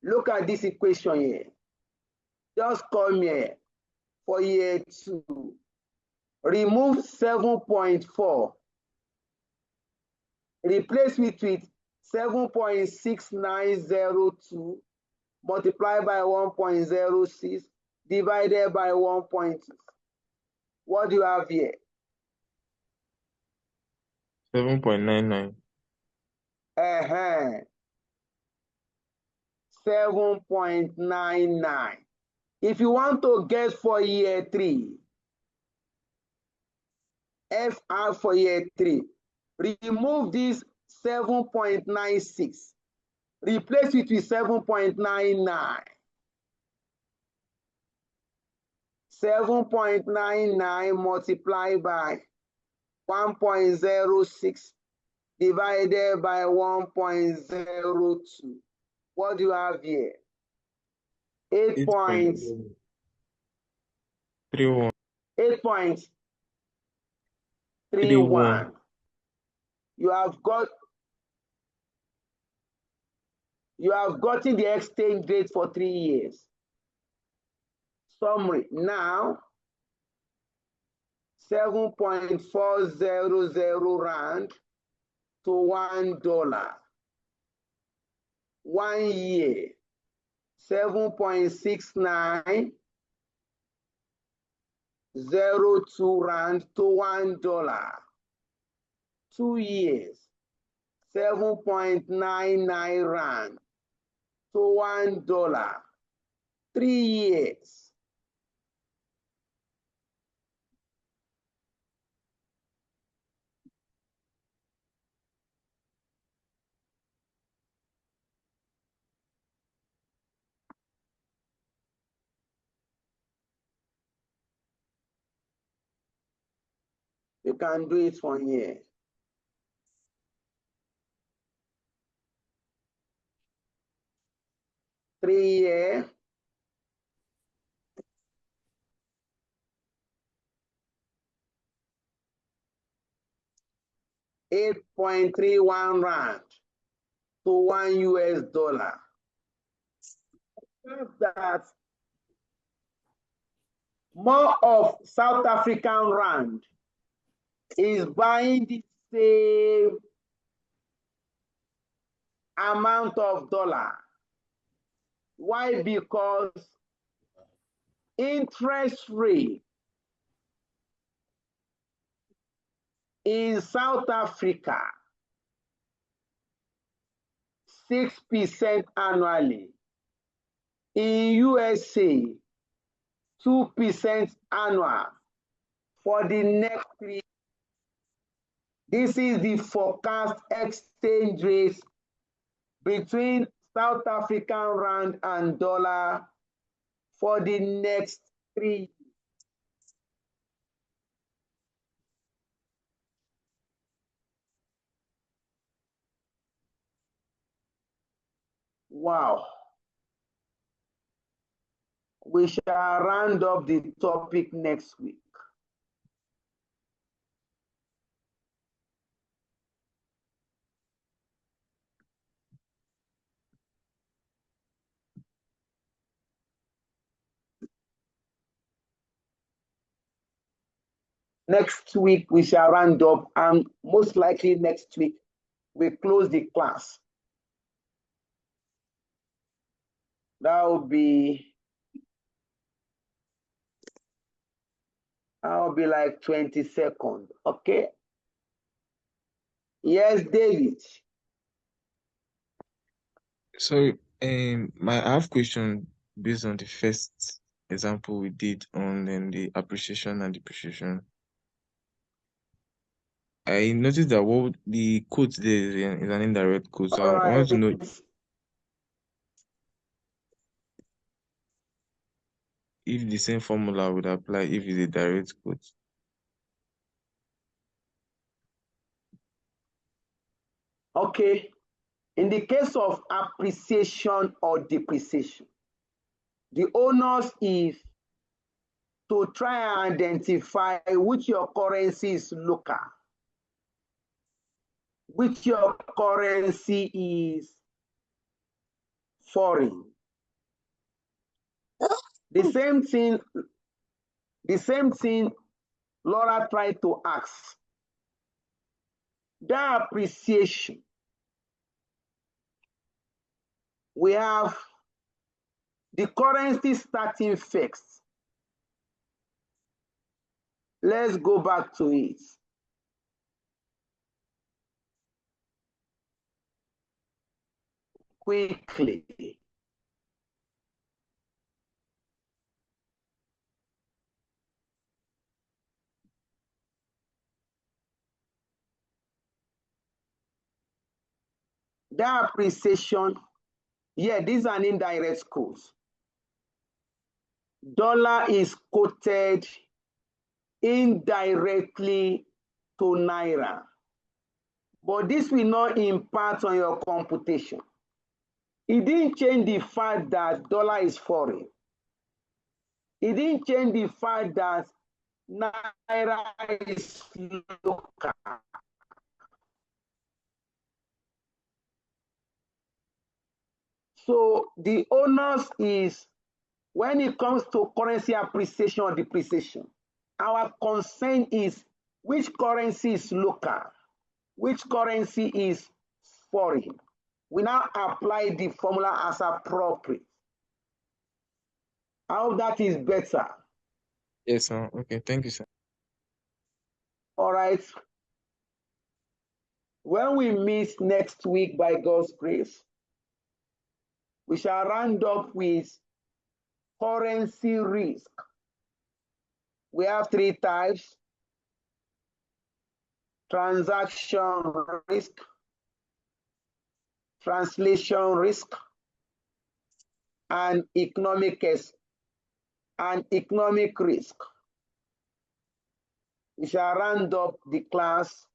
Look at this equation here. Just come here for year two. Remove 7.4. Replace it with 7.6902 multiplied by 1.06 divided by 1.2. What do you have here? 7.99. 7.99. If you want to guess for year 3, FR for year 3, remove this 7.96. Replace it with 7.99. 7.99 multiplied by 1.06 divided by 1.02. What do you have here? 8 points. 8.31. 8.31. You have gotten the exchange rate for 3 years. Summary. Now, 7.400 rand to $1. 1 year, 7.6902 rand to $1. 2 years, 7.99 rand to $1. 3 years, you can do it from here. 3 years, 8.31 rand to $1. That more of South African rand is buying the same amount of dollar. Why? Because interest rate in South Africa 6% annually. In USA 2% annual for the next 3 years. This is the forecast exchange rate between South African rand and dollar for the next 3 years. Wow. We shall round up the topic next week. Next week we shall round up, and most likely next week we close the class. That will be like 22nd. Okay. Yes, David. So, I have question based on the first example we did on the appreciation and depreciation. I noticed that what the quote there is an indirect quote. So All I want to know right. if the same formula would apply if it's a direct quote. Okay. In the case of appreciation or depreciation, the onus is to try and identify which your currency is local, which your currency is foreign. The same thing Laura tried to ask. That appreciation, we have the currency starting fixed. Let's go back to it. quickly. That appreciation, yeah, these are indirect codes. Dollar is quoted indirectly to naira, but this will not impact on your computation. It didn't change the fact that dollar is foreign. It didn't change the fact that naira is local. So the onus is when it comes to currency appreciation or depreciation, our concern is which currency is local, which currency is foreign. We now apply the formula as appropriate. How that is better. Yes, sir. Okay, thank you, sir. All right. When we meet next week by God's grace, we shall round up with currency risk. We have three types: transaction risk, translation risk, and economic risk. We shall round up the class.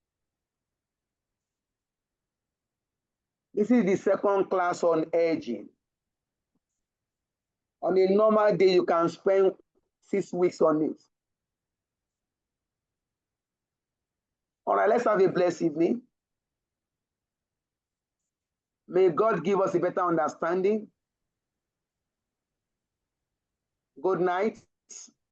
This is the second class on hedging. On a normal day, you can spend 6 weeks on it. All right, let's have a blessed evening. May God give us a better understanding. Good night.